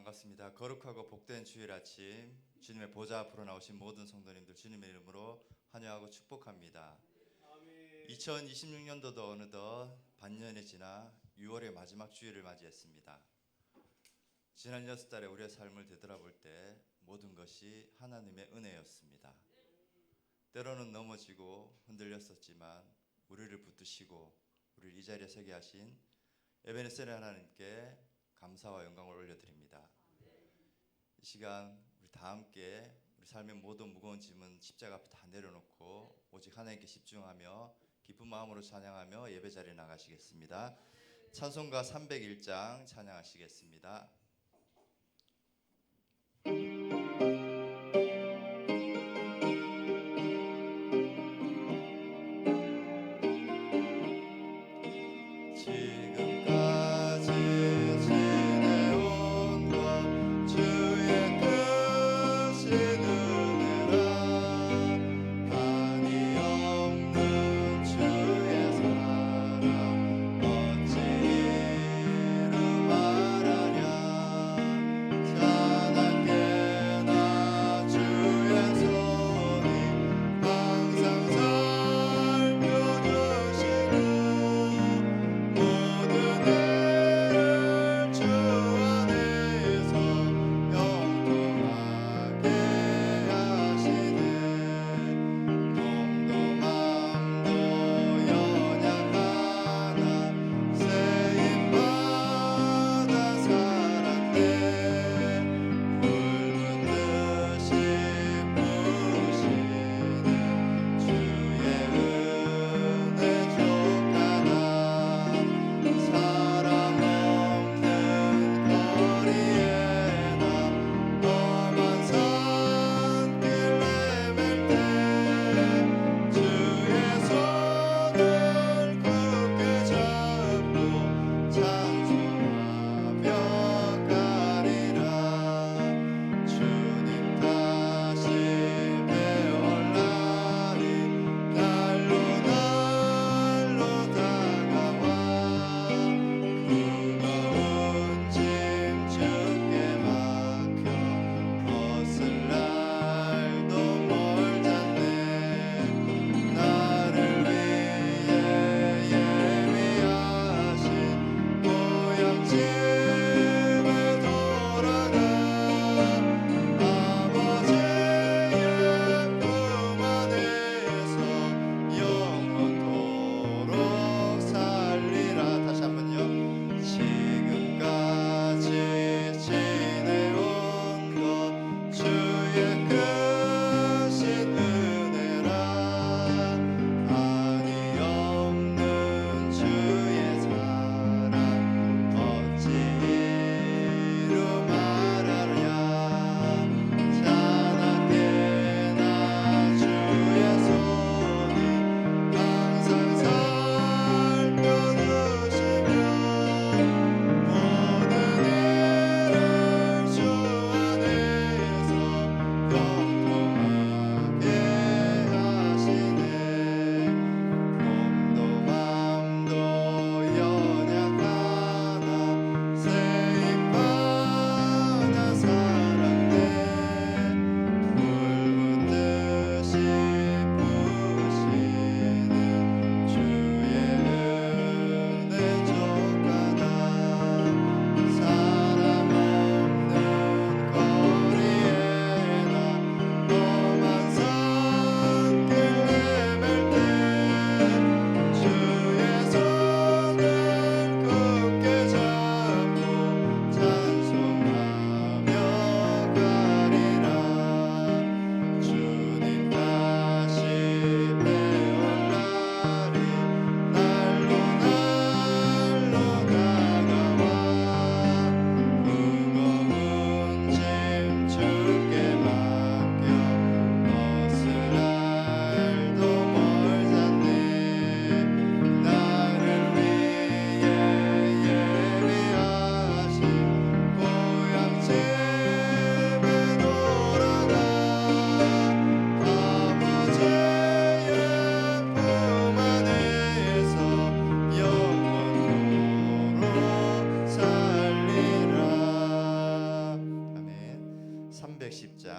반갑습니다. 거룩하고 복된 주일 아침 주님의 보좌 앞으로 나오신 모든 성도님들 주님의 이름으로 환영하고 축복합니다. 2026년도도 어느덧 반년이 지나 6월의 마지막 주일을 맞이했습니다. 지난 6달에 우리의 삶을 되돌아볼 때 모든 것이 하나님의 은혜였습니다. 때로는 넘어지고 흔들렸었지만 우리를 붙드시고 우리를 이 자리에 서게 하신 에베네셀의 하나님께 감사와 영광을 올려드립니다. 이 시간 우리 다 함께 우리 삶의 모든 무거운 짐은 십자가 앞에 다 내려놓고 오직 하나님께 집중하며 기쁜 마음으로 찬양하며 예배 자리에 나가시겠습니다. 찬송가 301장 찬양하시겠습니다.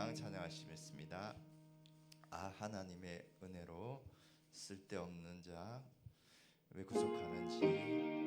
찬양 찬양하시겠습니다. 아 하나님의 은혜로 쓸데없는 자 왜 구속하는지.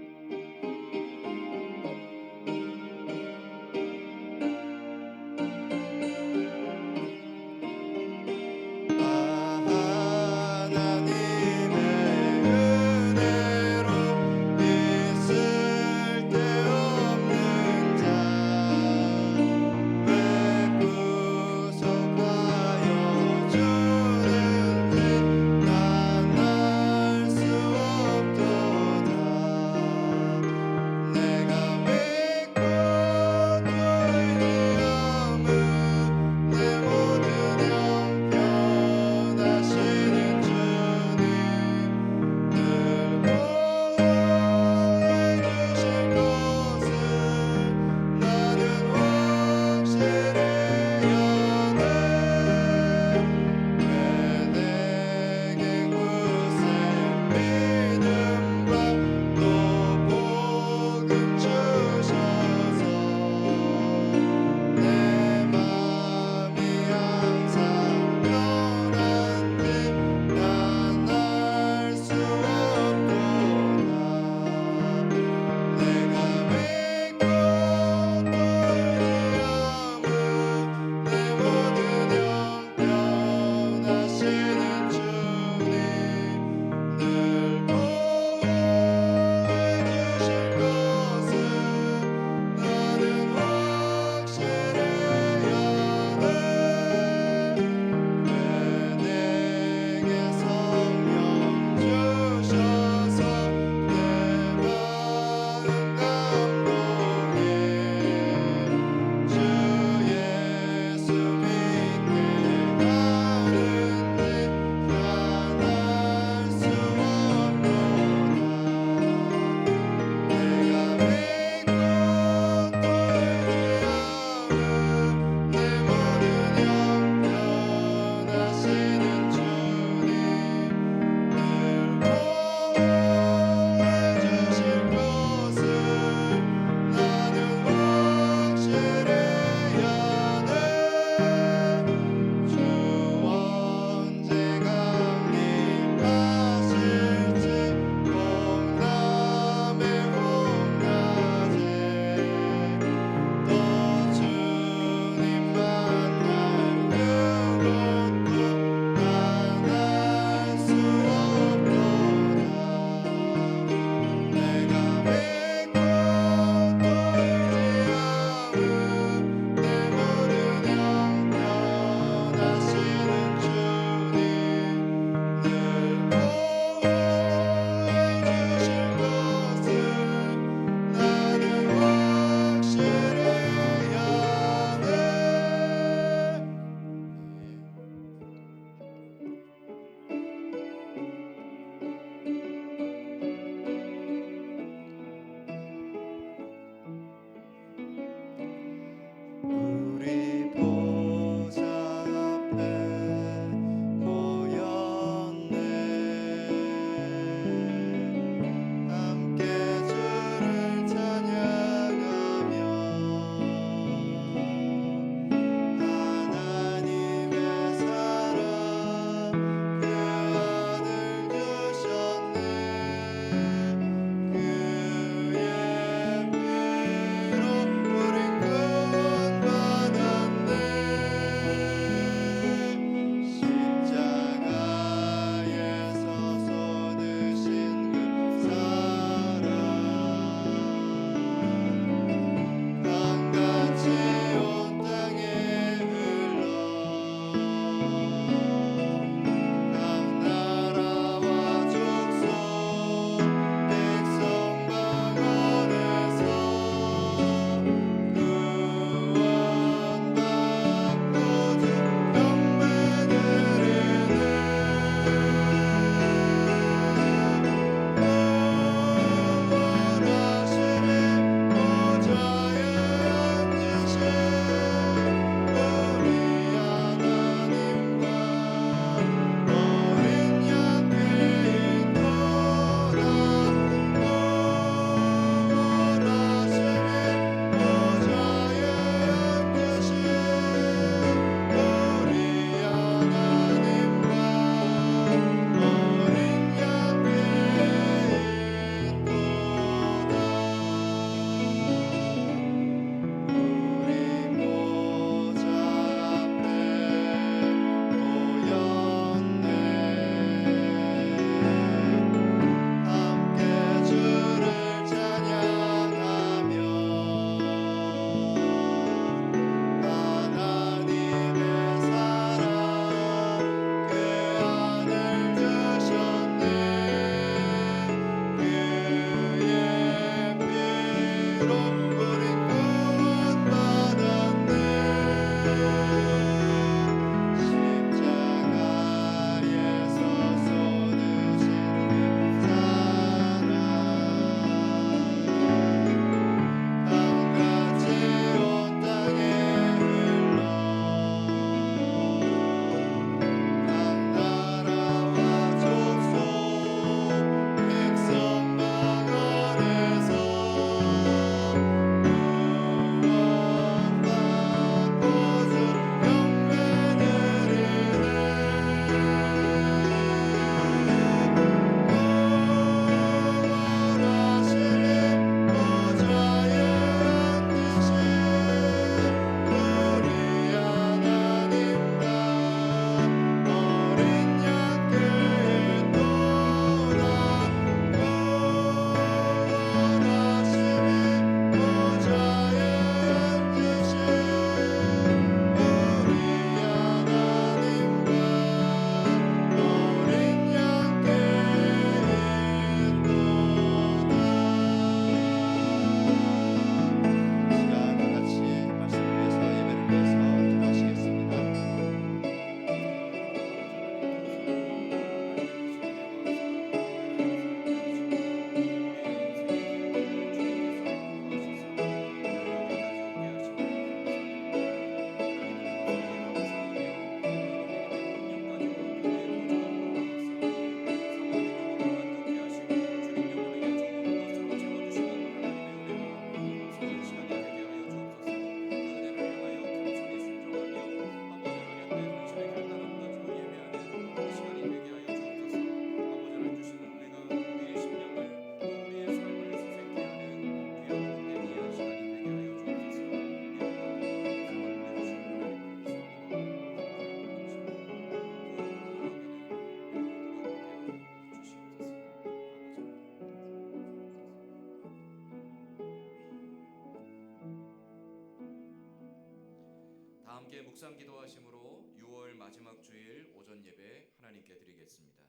함께 묵상 기도하심으로 6월 마지막 주일 오전 예배 하나님께 드리겠습니다.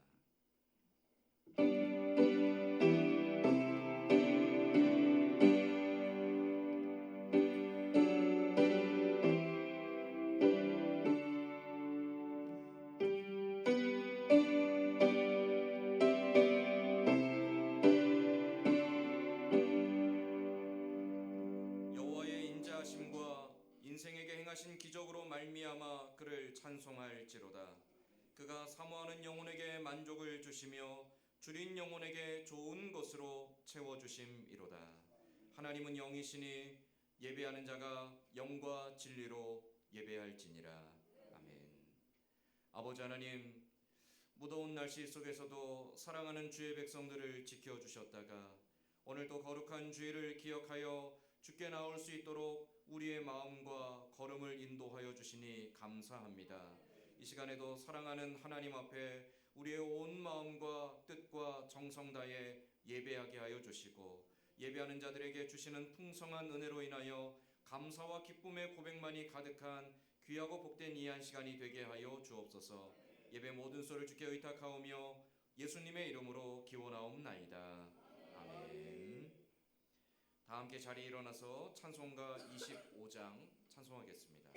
여호와의 인자하심과 인생에게 행하신 기적으로 말미암아 그를 찬송할지로다. 그가 사모하는 영혼에게 만족을 주시며 줄인 영혼에게 좋은 것으로 채워주심이로다. 하나님은 영이시니 예배하는 자가 영과 진리로 예배할지니라. 아멘. 아버지 하나님, 무더운 날씨 속에서도 사랑하는 주의 백성들을 지켜주셨다가 오늘도 거룩한 주일을 기억하여 주께 나올 수 있도록 우리의 마음과 걸음을 인도하여 주시니 감사합니다. 이 시간에도 사랑하는 하나님 앞에 우리의 온 마음과 뜻과 정성 다해 예배하게 하여 주시고 예배하는 자들에게 주시는 풍성한 은혜로 인하여 감사와 기쁨의 고백만이 가득한 귀하고 복된 이 한 시간이 되게 하여 주옵소서. 예배 모든 소를 주께 의탁하오며 예수님의 이름으로 기원하옵나이다. 아멘. 다 함께 자리에 일어나서 찬송가 25장 찬송하겠습니다.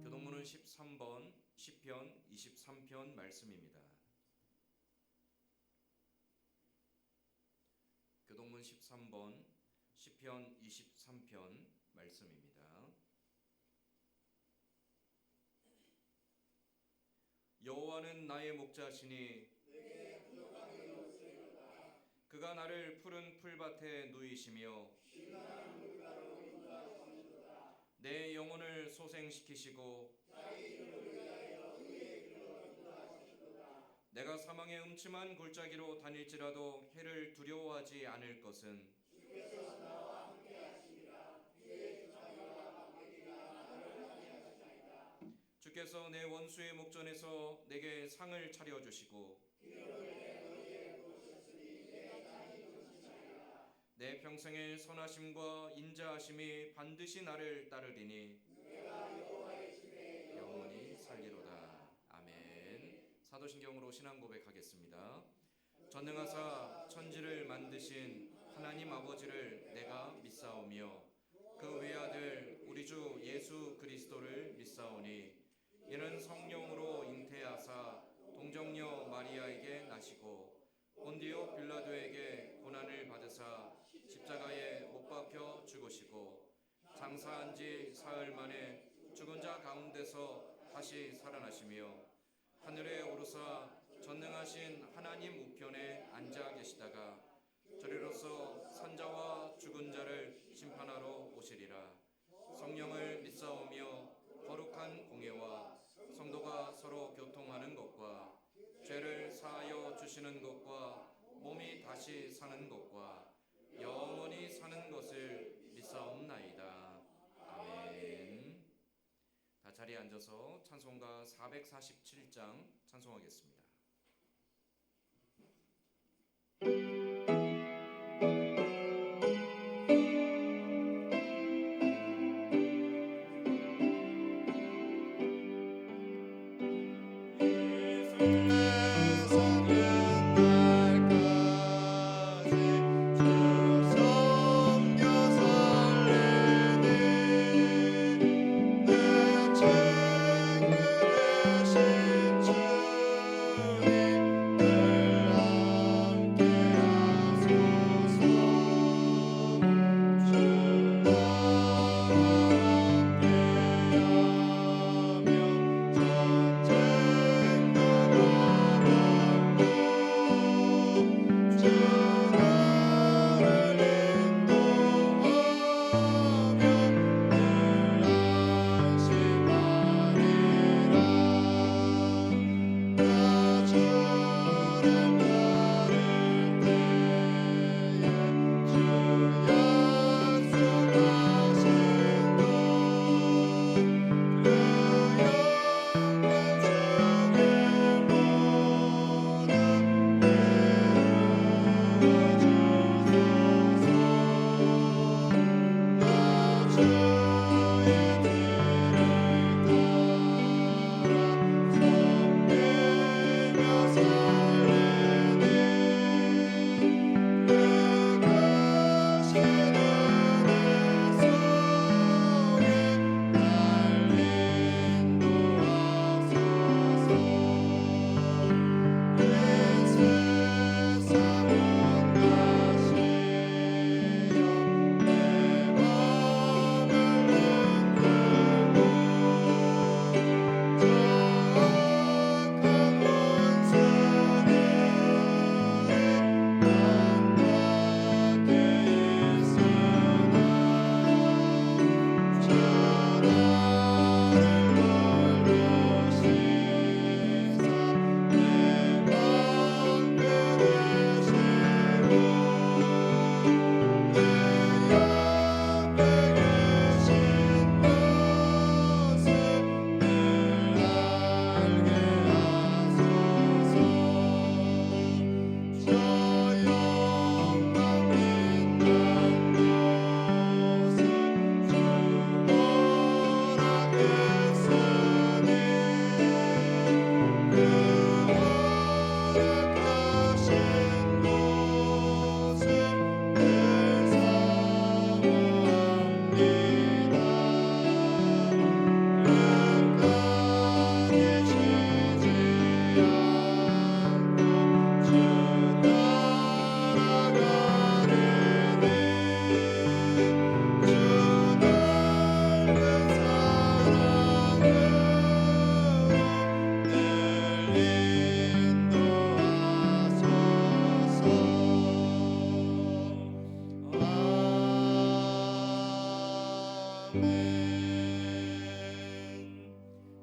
교동문은 13번 시편 23편 말씀입니다. 교동문 13번 시편 23편 말씀입니다. 여호와는 나의 목자시니 그가 나를 푸른 풀밭에 누이시며 내 영혼을 소생시키시고 내가 사망의 음침한 골짜기로 다닐지라도 해를 두려워하지 않을 것은 주께서 내 원수의 목전에서 내게 상을 차려주시고 내 평생의 선하심과 인자하심이 반드시 나를 따르리니 영원히 살리로다. 아멘. 사도신경으로 신앙 고백하겠습니다. 전능하사 천지를 만드신 하나님 아버지를 내가 믿사오며 그 외아들 우리 주 예수 그리스도를 믿사오니 이는 성령으로 잉태하사 동정녀 마리아에게 나시고 본디오 빌라도에게 고난을 받으사 십자가에 못 박혀 죽으시고 장사한 지 사흘 만에 죽은 자 가운데서 다시 살아나시며 하늘에 오르사 전능하신 하나님 우편에 앉아 계시다가 저리로서 산자와 죽은 자를 심판하러 오시리라. 성령을 믿사오며 거룩한 공예와 성도가 서로 교통하는 것과 죄를 사하여 주시는 것과 몸이 다시 사는 것과 영원히 사는 것을 믿사옵나이다. 아멘. 다 자리에 앉아서 찬송가 447장 찬송하겠습니다.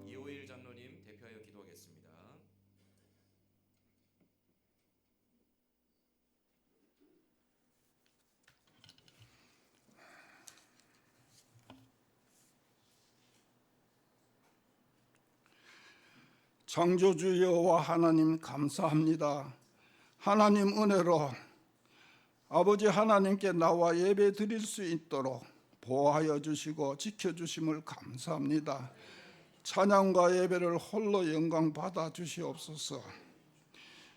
이호일 장로님 대표하여 기도하겠습니다. 창조주 여호와 하나님 감사합니다. 하나님 은혜로 아버지 하나님께 나와 예배 드릴 수 있도록 보호하여 주시고 지켜주심을 감사합니다. 찬양과 예배를 홀로 영광 받아 주시옵소서.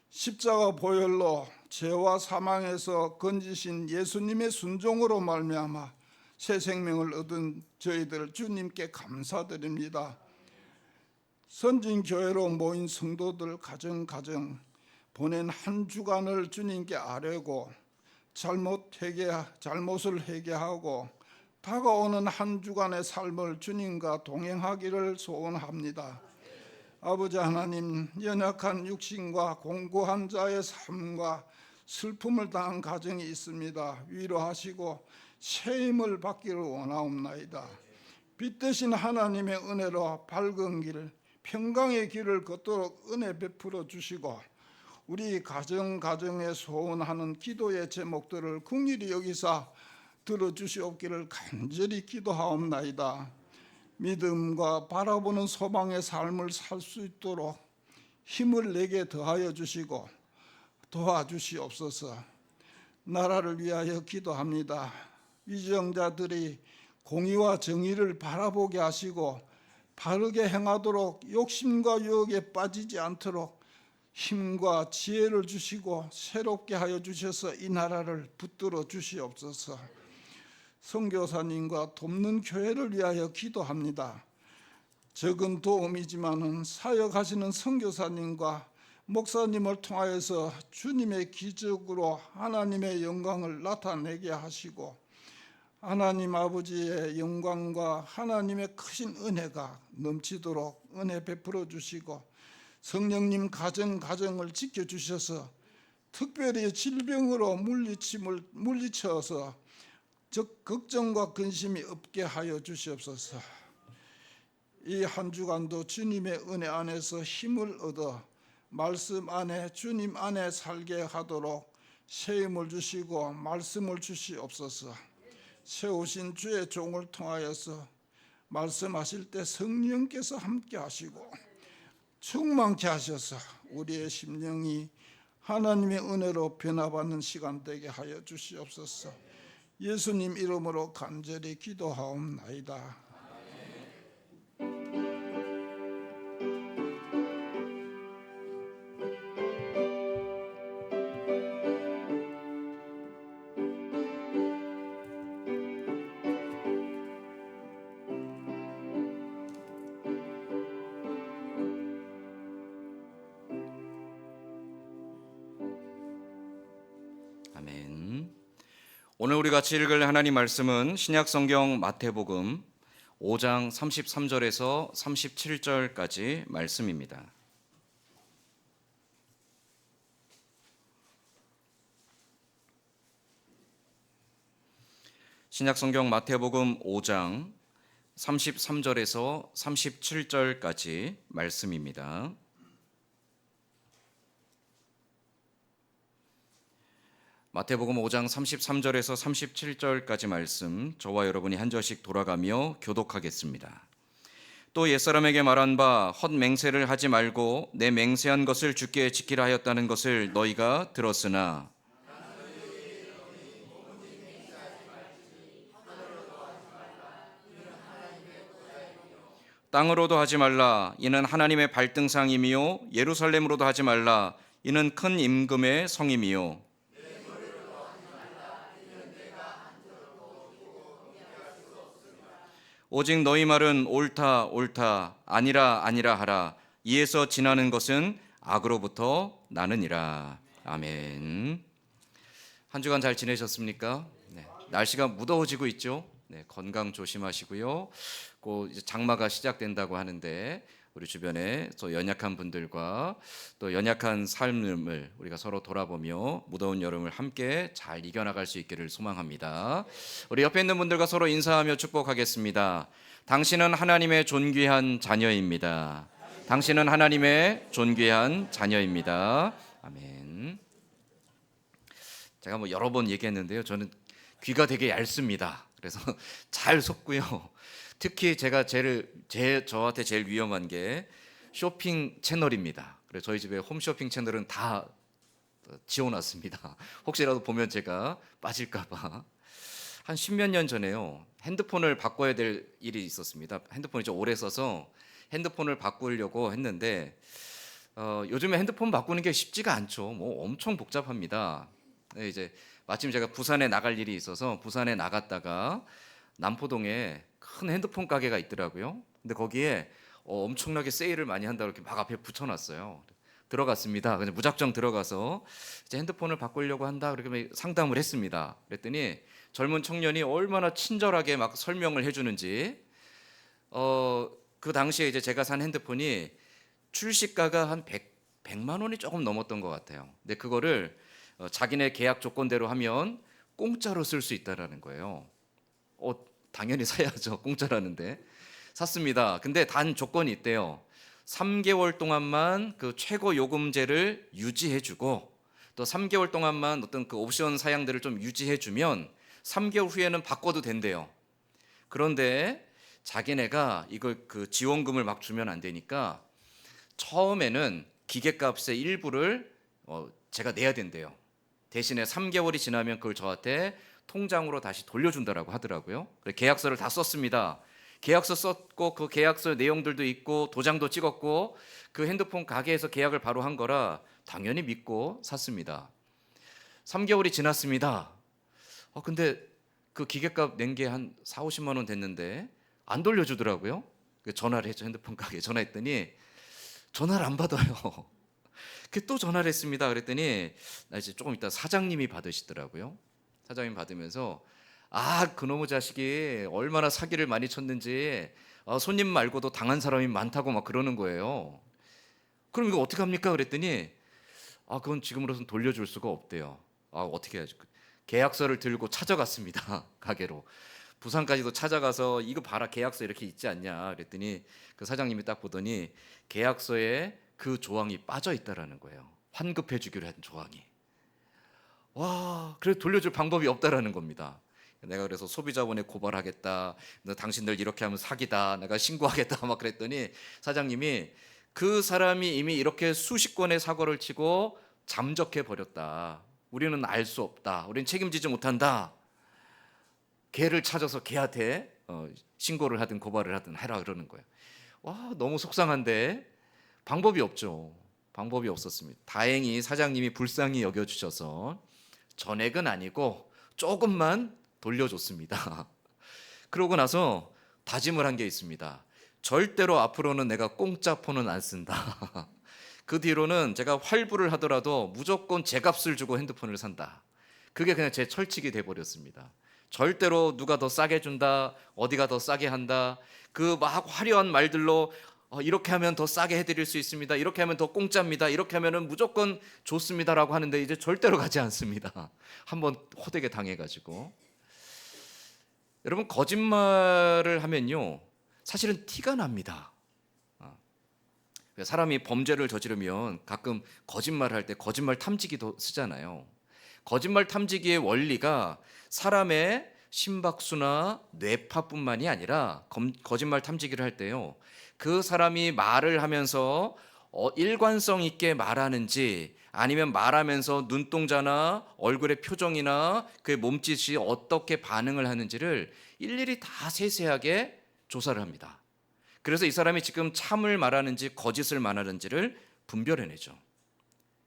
십자가 보혈로 죄와 사망에서 건지신 예수님의 순종으로 말미암아 새 생명을 얻은 저희들 주님께 감사드립니다. 선진교회로 모인 성도들 가정 보낸 한 주간을 주님께 아뢰고 잘못을 회개하고 다가오는 한 주간의 삶을 주님과 동행하기를 소원합니다. 아버지 하나님, 연약한 육신과 공고한 자의 삶과 슬픔을 당한 가정이 있습니다. 위로하시고 새 힘을 받기를 원하옵나이다. 빛 대신 하나님의 은혜로 밝은 길, 평강의 길을 걷도록 은혜 베풀어 주시고 우리 가정에 소원하는 기도의 제목들을 긍휼히 여기사 들어주시옵기를 간절히 기도하옵나이다. 믿음과 바라보는 소망의 삶을 살 수 있도록 힘을 내게 더하여 주시고 도와주시옵소서. 나라를 위하여 기도합니다. 위정자들이 공의와 정의를 바라보게 하시고 바르게 행하도록 욕심과 유혹에 빠지지 않도록 힘과 지혜를 주시고 새롭게 하여 주셔서 이 나라를 붙들어 주시옵소서. 선교사님과 돕는 교회를 위하여 기도합니다. 적은 도움이지만은 사역하시는 선교사님과 목사님을 통하여서 주님의 기적으로 하나님의 영광을 나타내게 하시고 하나님 아버지의 영광과 하나님의 크신 은혜가 넘치도록 은혜 베풀어 주시고 성령님 가정을 지켜주셔서 특별히 질병으로 물리쳐서 걱정과 근심이 없게 하여 주시옵소서. 이 한 주간도 주님의 은혜 안에서 힘을 얻어 말씀 안에 주님 안에 살게 하도록 새 힘을 주시고 말씀을 주시옵소서. 세우신 주의 종을 통하여서 말씀하실 때 성령께서 함께 하시고 충만케 하셔서 우리의 심령이 하나님의 은혜로 변화받는 시간 되게 하여 주시옵소서. 예수님 이름으로 간절히 기도하옵나이다. 아멘. 오늘 우리 같이 읽을 하나님 말씀은 신약성경 마태복음 5장 33절에서 37절까지 말씀입니다. 신약성경 마태복음 5장 33절에서 37절까지 말씀입니다. 마태복음 5장 33절에서 37절까지 말씀, 저와 여러분이 한 절씩 돌아가며 교독하겠습니다. 또 옛사람에게 말한 바 헛맹세를 하지 말고 내 맹세한 것을 주께 지키라 하였다는 것을 너희가 들었으나 땅으로도 하지 말라 이는 하나님의 발등상이며 예루살렘으로도 하지 말라 이는 큰 임금의 성이며 오직 너희 말은 옳다 옳다 아니라 아니라 하라 이에서 지나는 것은 악으로부터 나느니라. 아멘. 한 주간 잘 지내셨습니까? 네. 날씨가 무더워지고 있죠. 네, 건강 조심하시고요. 곧 이제 장마가 시작된다고 하는데 우리 주변에 또 연약한 분들과 또 연약한 삶을 우리가 서로 돌아보며 무더운 여름을 함께 잘 이겨나갈 수 있기를 소망합니다. 우리 옆에 있는 분들과 서로 인사하며 축복하겠습니다. 당신은 하나님의 존귀한 자녀입니다. 당신은 하나님의 존귀한 자녀입니다. 아멘. 제가 여러 번 얘기했는데요. 저는 귀가 되게 얇습니다. 그래서 잘 속고요. 특히 제가 저한테 제일 위험한 게 쇼핑 채널입니다. 그래서 저희 집에 홈쇼핑 채널은 다 지워놨습니다. 혹시라도 보면 제가 빠질까봐. 한 10몇 년 전에요. 핸드폰을 바꿔야 될 일이 있었습니다. 핸드폰이 좀 오래 써서 핸드폰을 바꾸려고 했는데 요즘에 핸드폰 바꾸는 게 쉽지가 않죠. 뭐 엄청 복잡합니다. 네, 이제 마침 제가 부산에 나갈 일이 있어서 부산에 나갔다가 남포동에 큰 핸드폰 가게가 있더라고요. 근데 거기에 엄청나게 세일을 많이 한다고 이렇게 막 앞에 붙여놨어요. 들어갔습니다. 그냥 무작정 들어가서 이제 핸드폰을 바꾸려고 한다 그렇게 상담을 했습니다. 그랬더니 젊은 청년이 얼마나 친절하게 막 설명을 해주는지 그 당시에 이제 제가 산 핸드폰이 출시가가 한 100만 원이 조금 넘었던 것 같아요. 근데 그거를 자기네 계약 조건대로 하면 공짜로 쓸 수 있다라는 거예요. 당연히 사야죠. 공짜라는데. 샀습니다. 근데 단 조건이 있대요. 3개월 동안만 그 최고 요금제를 유지해주고 또 3개월 동안만 어떤 그 옵션 사양들을 좀 유지해주면 3개월 후에는 바꿔도 된대요. 그런데 자기네가 이걸 그 지원금을 막 주면 안 되니까 처음에는 기계값의 일부를 제가 내야 된대요. 대신에 3개월이 지나면 그걸 저한테 통장으로 다시 돌려준다라고 하더라고요. 그래서 계약서를 다 썼습니다. 계약서 썼고 그 계약서 내용들도 있고 도장도 찍었고 그 핸드폰 가게에서 계약을 바로 한 거라 당연히 믿고 샀습니다. 3개월이 지났습니다. 근데 그 기계값 낸 게 한 4, 50만 원 됐는데 안 돌려주더라고요. 전화를 했죠. 핸드폰 가게에 전화했더니 전화를 안 받아요. 또 전화를 했습니다. 그랬더니 나 이제 조금 이따 사장님이 받으시더라고요. 사장님 받으면서 그놈의 자식이 얼마나 사기를 많이 쳤는지 손님 말고도 당한 사람이 많다고 막 그러는 거예요. 그럼 이거 어떻게 합니까? 그랬더니 그건 지금으로선 돌려줄 수가 없대요. 어떻게 해야지? 계약서를 들고 찾아갔습니다. 가게로. 부산까지도 찾아가서 이거 봐라 계약서 이렇게 있지 않냐 그랬더니 그 사장님이 딱 보더니 계약서에 그 조항이 빠져 있다라는 거예요. 환급해 주기로 한 조항이. 그래도 돌려줄 방법이 없다라는 겁니다. 내가 그래서 소비자원에 고발하겠다. 너 당신들 이렇게 하면 사기다. 내가 신고하겠다. 막 그랬더니 사장님이 그 사람이 이미 이렇게 수십 건의 사고를 치고 잠적해 버렸다. 우리는 알 수 없다. 우리는 책임지지 못한다. 걔를 찾아서 걔한테 신고를 하든 고발을 하든 해라 그러는 거예요. 너무 속상한데 방법이 없죠. 방법이 없었습니다. 다행히 사장님이 불쌍히 여겨주셔서 전액은 아니고 조금만 돌려줬습니다. 그러고 나서 다짐을 한 게 있습니다. 절대로 앞으로는 내가 공짜 폰은 안 쓴다. 그 뒤로는 제가 활부를 하더라도 무조건 제 값을 주고 핸드폰을 산다. 그게 그냥 제 철칙이 돼버렸습니다. 절대로 누가 더 싸게 준다, 어디가 더 싸게 한다, 그 막 화려한 말들로 이렇게 하면 더 싸게 해드릴 수 있습니다. 이렇게 하면 더 공짜입니다. 이렇게 하면은 무조건 좋습니다라고 하는데 이제 절대로 가지 않습니다. 한번 호되게 당해가지고. 여러분 거짓말을 하면요 사실은 티가 납니다. 사람이 범죄를 저지르면 가끔 거짓말을 할 때 거짓말 탐지기도 쓰잖아요. 거짓말 탐지기의 원리가 사람의 심박수나 뇌파뿐만이 아니라 거짓말 탐지기를 할 때요 그 사람이 말을 하면서 일관성 있게 말하는지 아니면 말하면서 눈동자나 얼굴의 표정이나 그의 몸짓이 어떻게 반응을 하는지를 일일이 다 세세하게 조사를 합니다. 그래서 이 사람이 지금 참을 말하는지 거짓을 말하는지를 분별해내죠.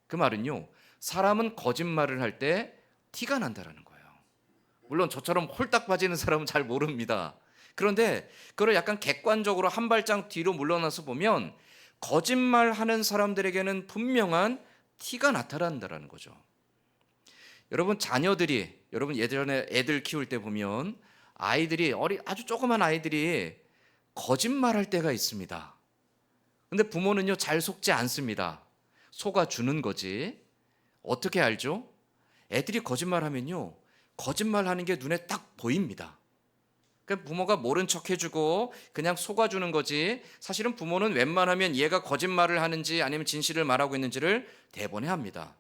그 말은요 사람은 거짓말을 할 때 티가 난다라는 거예요. 물론 저처럼 홀딱 빠지는 사람은 잘 모릅니다. 그런데 그걸 약간 객관적으로 한 발짝 뒤로 물러나서 보면 거짓말하는 사람들에게는 분명한 티가 나타난다라는 거죠. 여러분 자녀들이 여러분 예전에 애들 키울 때 보면 아이들이 아주 조그만 아이들이 거짓말할 때가 있습니다. 근데 부모는요 잘 속지 않습니다. 속아주는 거지. 어떻게 알죠? 애들이 거짓말하면요 거짓말하는 게 눈에 딱 보입니다. 그러니까 부모가 모른 척 해주고 그냥 속아주는 거지 사실은 부모는 웬만하면 얘가 거짓말을 하는지 아니면 진실을 말하고 있는지를 대번에 합니다.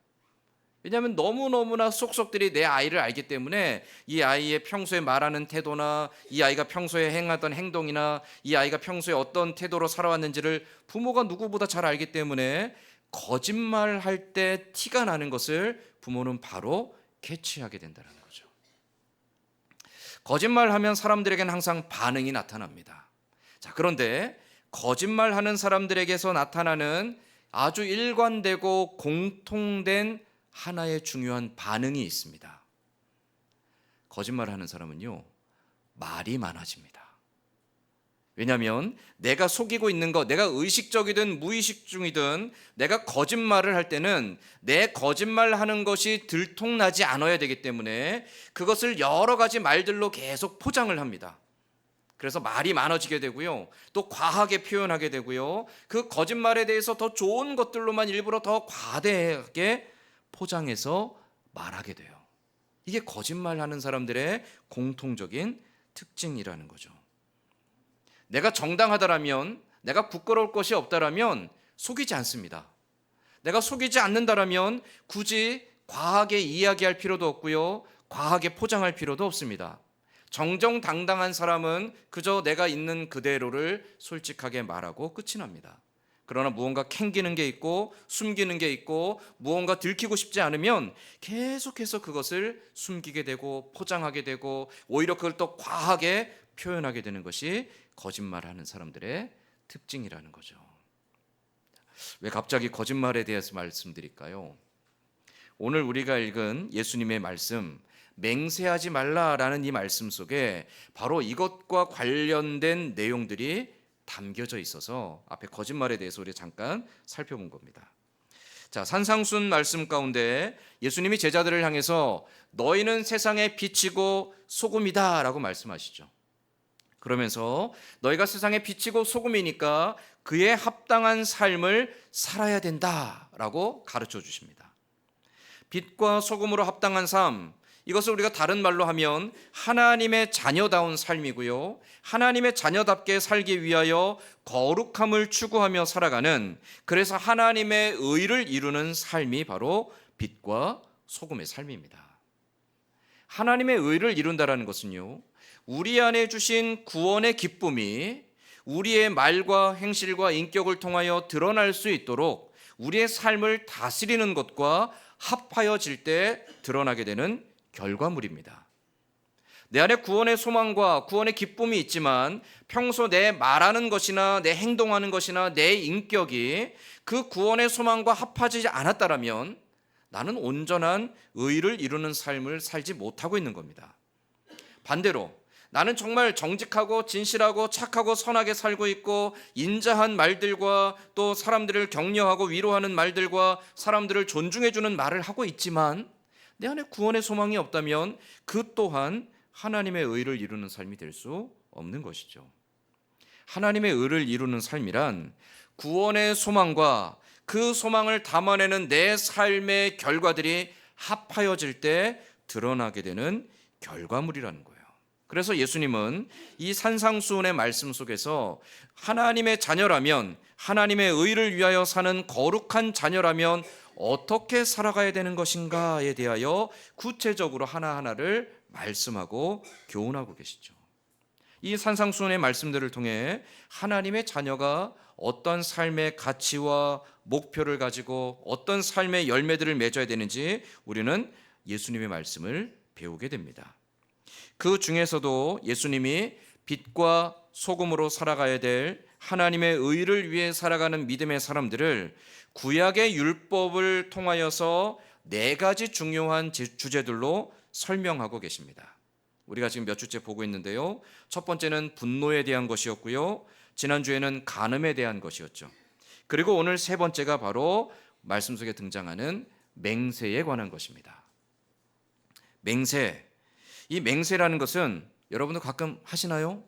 왜냐하면 너무너무나 속속들이 내 아이를 알기 때문에 이 아이의 평소에 말하는 태도나 이 아이가 평소에 행하던 행동이나 이 아이가 평소에 어떤 태도로 살아왔는지를 부모가 누구보다 잘 알기 때문에 거짓말할 때 티가 나는 것을 부모는 바로 캐치하게 된다는 거죠. 거짓말하면 사람들에게는 항상 반응이 나타납니다. 자, 그런데 거짓말하는 사람들에게서 나타나는 아주 일관되고 공통된 하나의 중요한 반응이 있습니다. 거짓말하는 사람은요, 말이 많아집니다. 왜냐하면 내가 속이고 있는 것, 내가 의식적이든 무의식 중이든 내가 거짓말을 할 때는 내 거짓말하는 것이 들통나지 않아야 되기 때문에 그것을 여러 가지 말들로 계속 포장을 합니다. 그래서 말이 많아지게 되고요, 또 과하게 표현하게 되고요, 그 거짓말에 대해서 더 좋은 것들로만 일부러 더 과대하게 포장해서 말하게 돼요. 이게 거짓말하는 사람들의 공통적인 특징이라는 거죠. 내가 정당하다라면, 내가 부끄러울 것이 없다라면 속이지 않습니다. 내가 속이지 않는다라면 굳이 과하게 이야기할 필요도 없고요, 과하게 포장할 필요도 없습니다. 정정당당한 사람은 그저 내가 있는 그대로를 솔직하게 말하고 끝이 납니다. 그러나 무언가 캥기는 게 있고 숨기는 게 있고 무언가 들키고 싶지 않으면 계속해서 그것을 숨기게 되고 포장하게 되고 오히려 그걸 또 과하게 표현하게 되는 것이 거짓말하는 사람들의 특징이라는 거죠. 왜 갑자기 거짓말에 대해서 말씀드릴까요? 오늘 우리가 읽은 예수님의 말씀, 맹세하지 말라라는 이 말씀 속에 바로 이것과 관련된 내용들이 담겨져 있어서 앞에 거짓말에 대해서 우리 잠깐 살펴본 겁니다. 자, 산상순 말씀 가운데 예수님이 제자들을 향해서 너희는 세상의 빛이고 소금이다 라고 말씀하시죠. 그러면서 너희가 세상의 빛이고 소금이니까 그에 합당한 삶을 살아야 된다라고 가르쳐 주십니다. 빛과 소금으로 합당한 삶, 이것을 우리가 다른 말로 하면 하나님의 자녀다운 삶이고요, 하나님의 자녀답게 살기 위하여 거룩함을 추구하며 살아가는, 그래서 하나님의 의를 이루는 삶이 바로 빛과 소금의 삶입니다. 하나님의 의를 이룬다라는 것은요, 우리 안에 주신 구원의 기쁨이 우리의 말과 행실과 인격을 통하여 드러날 수 있도록 우리의 삶을 다스리는 것과 합하여질 때 드러나게 되는 결과물입니다. 내 안에 구원의 소망과 구원의 기쁨이 있지만 평소 내 말하는 것이나 내 행동하는 것이나 내 인격이 그 구원의 소망과 합하지 않았다라면 나는 온전한 의를 이루는 삶을 살지 못하고 있는 겁니다. 반대로 나는 정말 정직하고 진실하고 착하고 선하게 살고 있고 인자한 말들과 또 사람들을 격려하고 위로하는 말들과 사람들을 존중해주는 말을 하고 있지만 내 안에 구원의 소망이 없다면 그 또한 하나님의 의를 이루는 삶이 될 수 없는 것이죠. 하나님의 의를 이루는 삶이란 구원의 소망과 그 소망을 담아내는 내 삶의 결과들이 합하여질 때 드러나게 되는 결과물이라는 거예요. 그래서 예수님은 이 산상수훈의 말씀 속에서 하나님의 자녀라면, 하나님의 의를 위하여 사는 거룩한 자녀라면 어떻게 살아가야 되는 것인가에 대하여 구체적으로 하나하나를 말씀하고 교훈하고 계시죠. 이 산상수훈의 말씀들을 통해 하나님의 자녀가 어떤 삶의 가치와 목표를 가지고 어떤 삶의 열매들을 맺어야 되는지 우리는 예수님의 말씀을 배우게 됩니다. 그 중에서도 예수님이 빛과 소금으로 살아가야 될 하나님의 의를 위해 살아가는 믿음의 사람들을 구약의 율법을 통하여서 4가지 중요한 주제들로 설명하고 계십니다. 우리가 지금 몇 주째 보고 있는데요, 첫 번째는 분노에 대한 것이었고요, 지난주에는 간음에 대한 것이었죠. 그리고 오늘 3번째가 바로 말씀 속에 등장하는 맹세에 관한 것입니다. 맹세, 이 맹세라는 것은 여러분도 가끔 하시나요?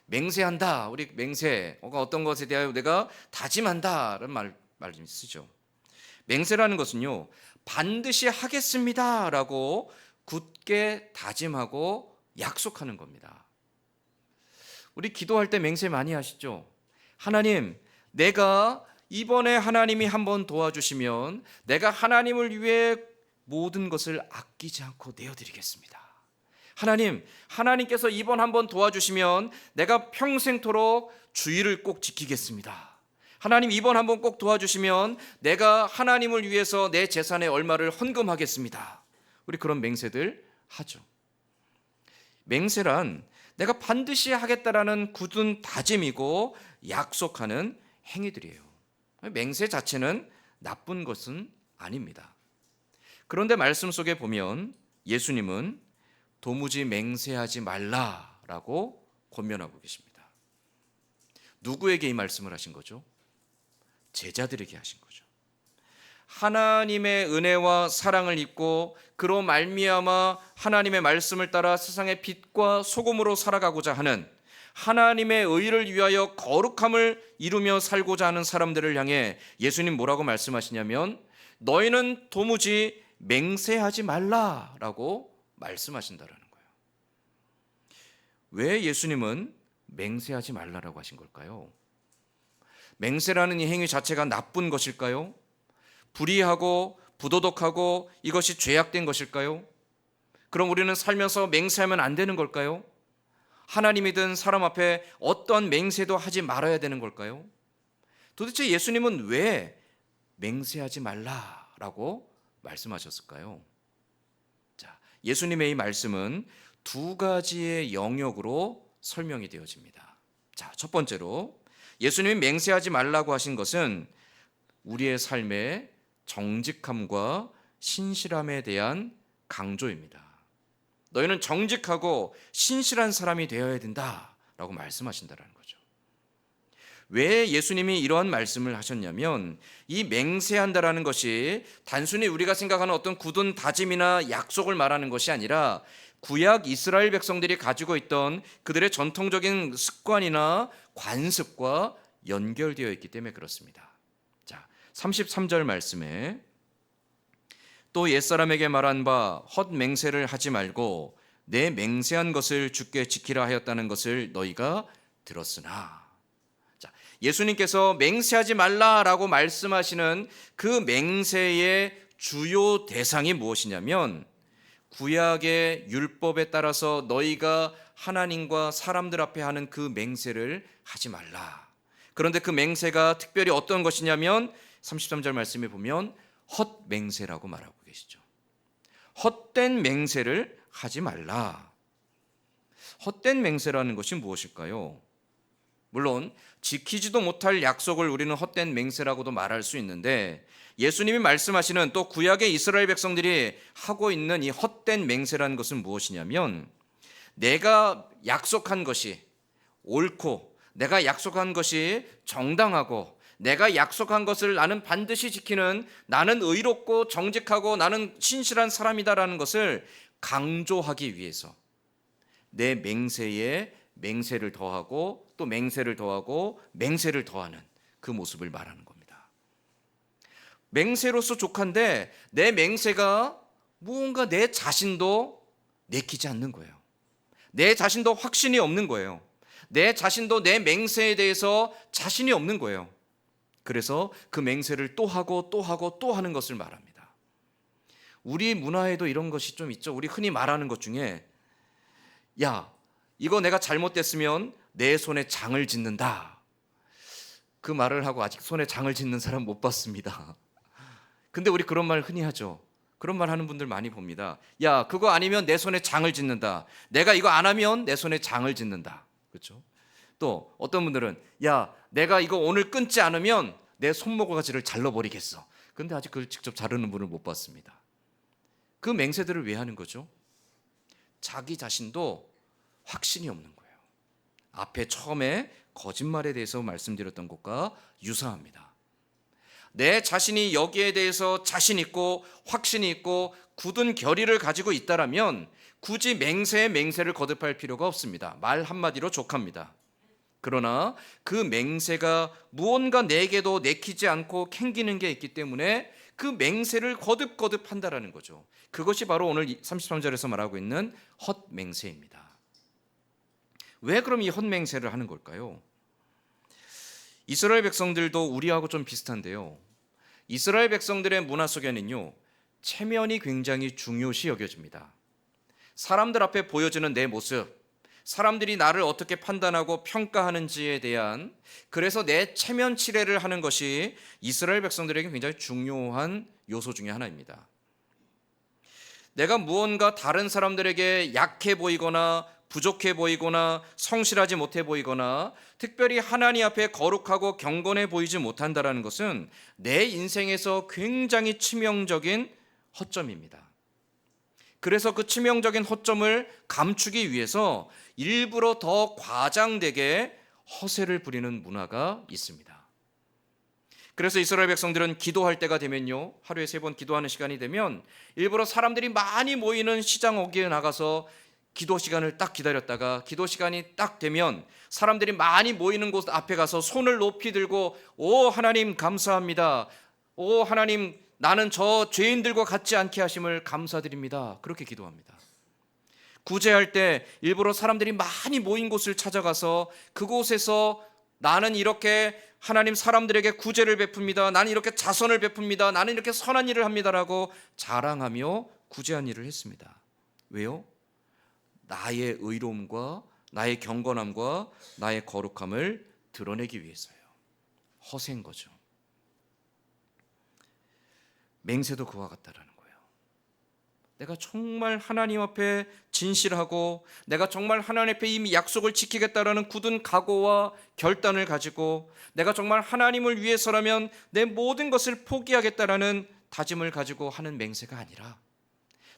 맹세한다, 우리 맹세, 어떤 것에 대하여 내가 다짐한다라는 말 좀 쓰죠. 맹세라는 것은요, 반드시 하겠습니다라고 굳게 다짐하고 약속하는 겁니다. 우리 기도할 때 맹세 많이 하시죠? 하나님, 내가 이번에 하나님이 한번 도와주시면 내가 하나님을 위해 모든 것을 아끼지 않고 내어드리겠습니다. 하나님, 하나님께서 이번 한번 도와주시면 내가 평생토록 주의를 꼭 지키겠습니다. 하나님 이번 한번 꼭 도와주시면 내가 하나님을 위해서 내 재산의 얼마를 헌금하겠습니다. 우리 그런 맹세들 하죠. 맹세란 내가 반드시 하겠다라는 굳은 다짐이고 약속하는 행위들이에요. 맹세 자체는 나쁜 것은 아닙니다. 그런데 말씀 속에 보면 예수님은 도무지 맹세하지 말라라고 권면하고 계십니다. 누구에게 이 말씀을 하신 거죠? 제자들에게 하신 거죠. 하나님의 은혜와 사랑을 입고 그로 말미암아 하나님의 말씀을 따라 세상의 빛과 소금으로 살아가고자 하는, 하나님의 의를 위하여 거룩함을 이루며 살고자 하는 사람들을 향해 예수님 뭐라고 말씀하시냐면 너희는 도무지 맹세하지 말라라고 말씀하신다라는 거예요. 왜 예수님은 맹세하지 말라라고 하신 걸까요? 맹세라는 이 행위 자체가 나쁜 것일까요? 불의하고 부도덕하고 이것이 죄악된 것일까요? 그럼 우리는 살면서 맹세하면 안 되는 걸까요? 하나님이든 사람 앞에 어떤 맹세도 하지 말아야 되는 걸까요? 도대체 예수님은 왜 맹세하지 말라라고 말씀하셨을까요? 자, 예수님의 이 말씀은 두 가지의 영역으로 설명이 되어집니다. 자, 첫 번째로 예수님이 맹세하지 말라고 하신 것은 우리의 삶의 정직함과 신실함에 대한 강조입니다. 너희는 정직하고 신실한 사람이 되어야 된다라고 말씀하신다는 거죠. 왜 예수님이 이러한 말씀을 하셨냐면 이 맹세한다라는 것이 단순히 우리가 생각하는 어떤 굳은 다짐이나 약속을 말하는 것이 아니라 구약 이스라엘 백성들이 가지고 있던 그들의 전통적인 습관이나 관습과 연결되어 있기 때문에 그렇습니다. 자, 33절 말씀에 또 옛사람에게 말한 바 헛맹세를 하지 말고 내 맹세한 것을 주께 지키라 하였다는 것을 너희가 들었으나. 자, 예수님께서 맹세하지 말라라고 말씀하시는 그 맹세의 주요 대상이 무엇이냐면 구약의 율법에 따라서 너희가 하나님과 사람들 앞에 하는 그 맹세를 하지 말라. 그런데 그 맹세가 특별히 어떤 것이냐면 33절 말씀에 보면 헛맹세라고 말하고 계시죠. 헛된 맹세를 하지 말라. 헛된 맹세라는 것이 무엇일까요? 물론 지키지도 못할 약속을 우리는 헛된 맹세라고도 말할 수 있는데 예수님이 말씀하시는 또 구약의 이스라엘 백성들이 하고 있는 이 헛된 맹세라는 것은 무엇이냐면 내가 약속한 것이 옳고 내가 약속한 것이 정당하고 내가 약속한 것을 나는 반드시 지키는, 나는 의롭고 정직하고 나는 신실한 사람이다라는 것을 강조하기 위해서 내 맹세에 맹세를 더하고 또 맹세를 더하고 맹세를 더하는 그 모습을 말하는 겁니다. 맹세로서 족한데 내 맹세가 무언가 내 자신도 내키지 않는 거예요. 내 자신도 확신이 없는 거예요. 내 자신도 내 맹세에 대해서 자신이 없는 거예요. 그래서 그 맹세를 또 하고 또 하고 또 하는 것을 말합니다. 우리 문화에도 이런 것이 좀 있죠. 우리 흔히 말하는 것 중에 야, 이거 내가 잘못됐으면 내 손에 장을 짓는다. 그 말을 하고 아직 손에 장을 짓는 사람 못 봤습니다. 근데 우리 그런 말 흔히 하죠. 그런 말 하는 분들 많이 봅니다. 야, 그거 아니면 내 손에 장을 짓는다. 내가 이거 안 하면 내 손에 장을 짓는다. 그렇죠? 또 어떤 분들은 야, 내가 이거 오늘 끊지 않으면 내 손모가지를 잘라버리겠어. 근데 아직 그걸 직접 자르는 분을 못 봤습니다. 그 맹세들을 왜 하는 거죠? 자기 자신도 확신이 없는 거예요. 앞에 처음에 거짓말에 대해서 말씀드렸던 것과 유사합니다. 내 자신이 여기에 대해서 자신 있고 확신이 있고 굳은 결의를 가지고 있다라면 굳이 맹세에 맹세를 거듭할 필요가 없습니다. 말 한마디로 족합니다. 그러나 그 맹세가 무언가 내게도 내키지 않고 캥기는 게 있기 때문에 그 맹세를 거듭거듭 한다라는 거죠. 그것이 바로 오늘 33절에서 말하고 있는 헛맹세입니다. 왜 그럼 이 헛맹세를 하는 걸까요? 이스라엘 백성들도 우리하고 좀 비슷한데요. 이스라엘 백성들의 문화 속에는요, 체면이 굉장히 중요시 여겨집니다. 사람들 앞에 보여지는 내 모습, 사람들이 나를 어떻게 판단하고 평가하는지에 대한, 그래서 내 체면 치레를 하는 것이 이스라엘 백성들에게 굉장히 중요한 요소 중에 하나입니다. 내가 무언가 다른 사람들에게 약해 보이거나 부족해 보이거나 성실하지 못해 보이거나 특별히 하나님 앞에 거룩하고 경건해 보이지 못한다는 것은 내 인생에서 굉장히 치명적인 허점입니다. 그래서 그 치명적인 허점을 감추기 위해서 일부러 더 과장되게 허세를 부리는 문화가 있습니다. 그래서 이스라엘 백성들은 기도할 때가 되면요, 하루에 3번 기도하는 시간이 되면 일부러 사람들이 많이 모이는 시장 어귀에 나가서 기도 시간을 딱 기다렸다가 기도 시간이 딱 되면 사람들이 많이 모이는 곳 앞에 가서 손을 높이 들고 오 하나님 감사합니다. 오 하나님 나는 저 죄인들과 같지 않게 하심을 감사드립니다. 그렇게 기도합니다. 구제할 때 일부러 사람들이 많이 모인 곳을 찾아가서 그곳에서 나는 이렇게 하나님 사람들에게 구제를 베풉니다. 나는 이렇게 자선을 베풉니다. 나는 이렇게 선한 일을 합니다라고 자랑하며 구제한 일을 했습니다. 왜요? 나의 의로움과 나의 경건함과 나의 거룩함을 드러내기 위해서요. 허세인 거죠. 맹세도 그와 같다라는 거예요. 내가 정말 하나님 앞에 진실하고 내가 정말 하나님 앞에 이미 약속을 지키겠다라는 굳은 각오와 결단을 가지고 내가 정말 하나님을 위해서라면 내 모든 것을 포기하겠다라는 다짐을 가지고 하는 맹세가 아니라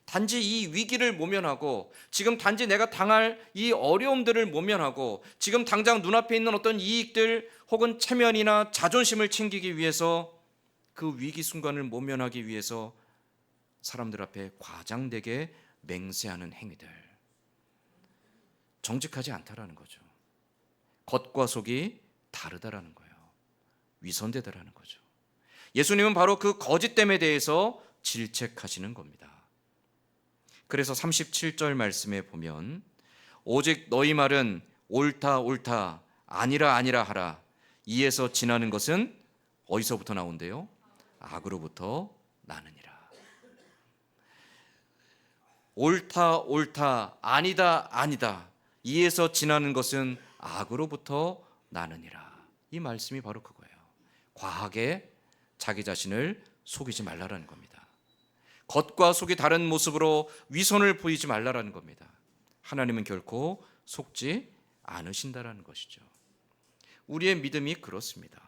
단지 이 위기를 모면하고 지금 단지 내가 당할 이 어려움들을 모면하고 지금 당장 눈앞에 있는 어떤 이익들 혹은 체면이나 자존심을 챙기기 위해서 그 위기 순간을 모면하기 위해서 사람들 앞에 과장되게 맹세하는 행위들, 정직하지 않다라는 거죠. 겉과 속이 다르다라는 거예요. 위선되다라는 거죠. 예수님은 바로 그 거짓됨에 대해서 질책하시는 겁니다. 그래서 37절 말씀에 보면 오직 너희 말은 옳다 옳다 아니라 아니라 하라. 이에서 지나는 것은 어디서부터 나온대요? 악으로부터 나느니라. 옳다 옳다 아니다 아니다 이에서 지나는 것은 악으로부터 나느니라. 이 말씀이 바로 그거예요. 과하게 자기 자신을 속이지 말라라는 겁니다. 겉과 속이 다른 모습으로 위선을 보이지 말라라는 겁니다. 하나님은 결코 속지 않으신다라는 것이죠. 우리의 믿음이 그렇습니다.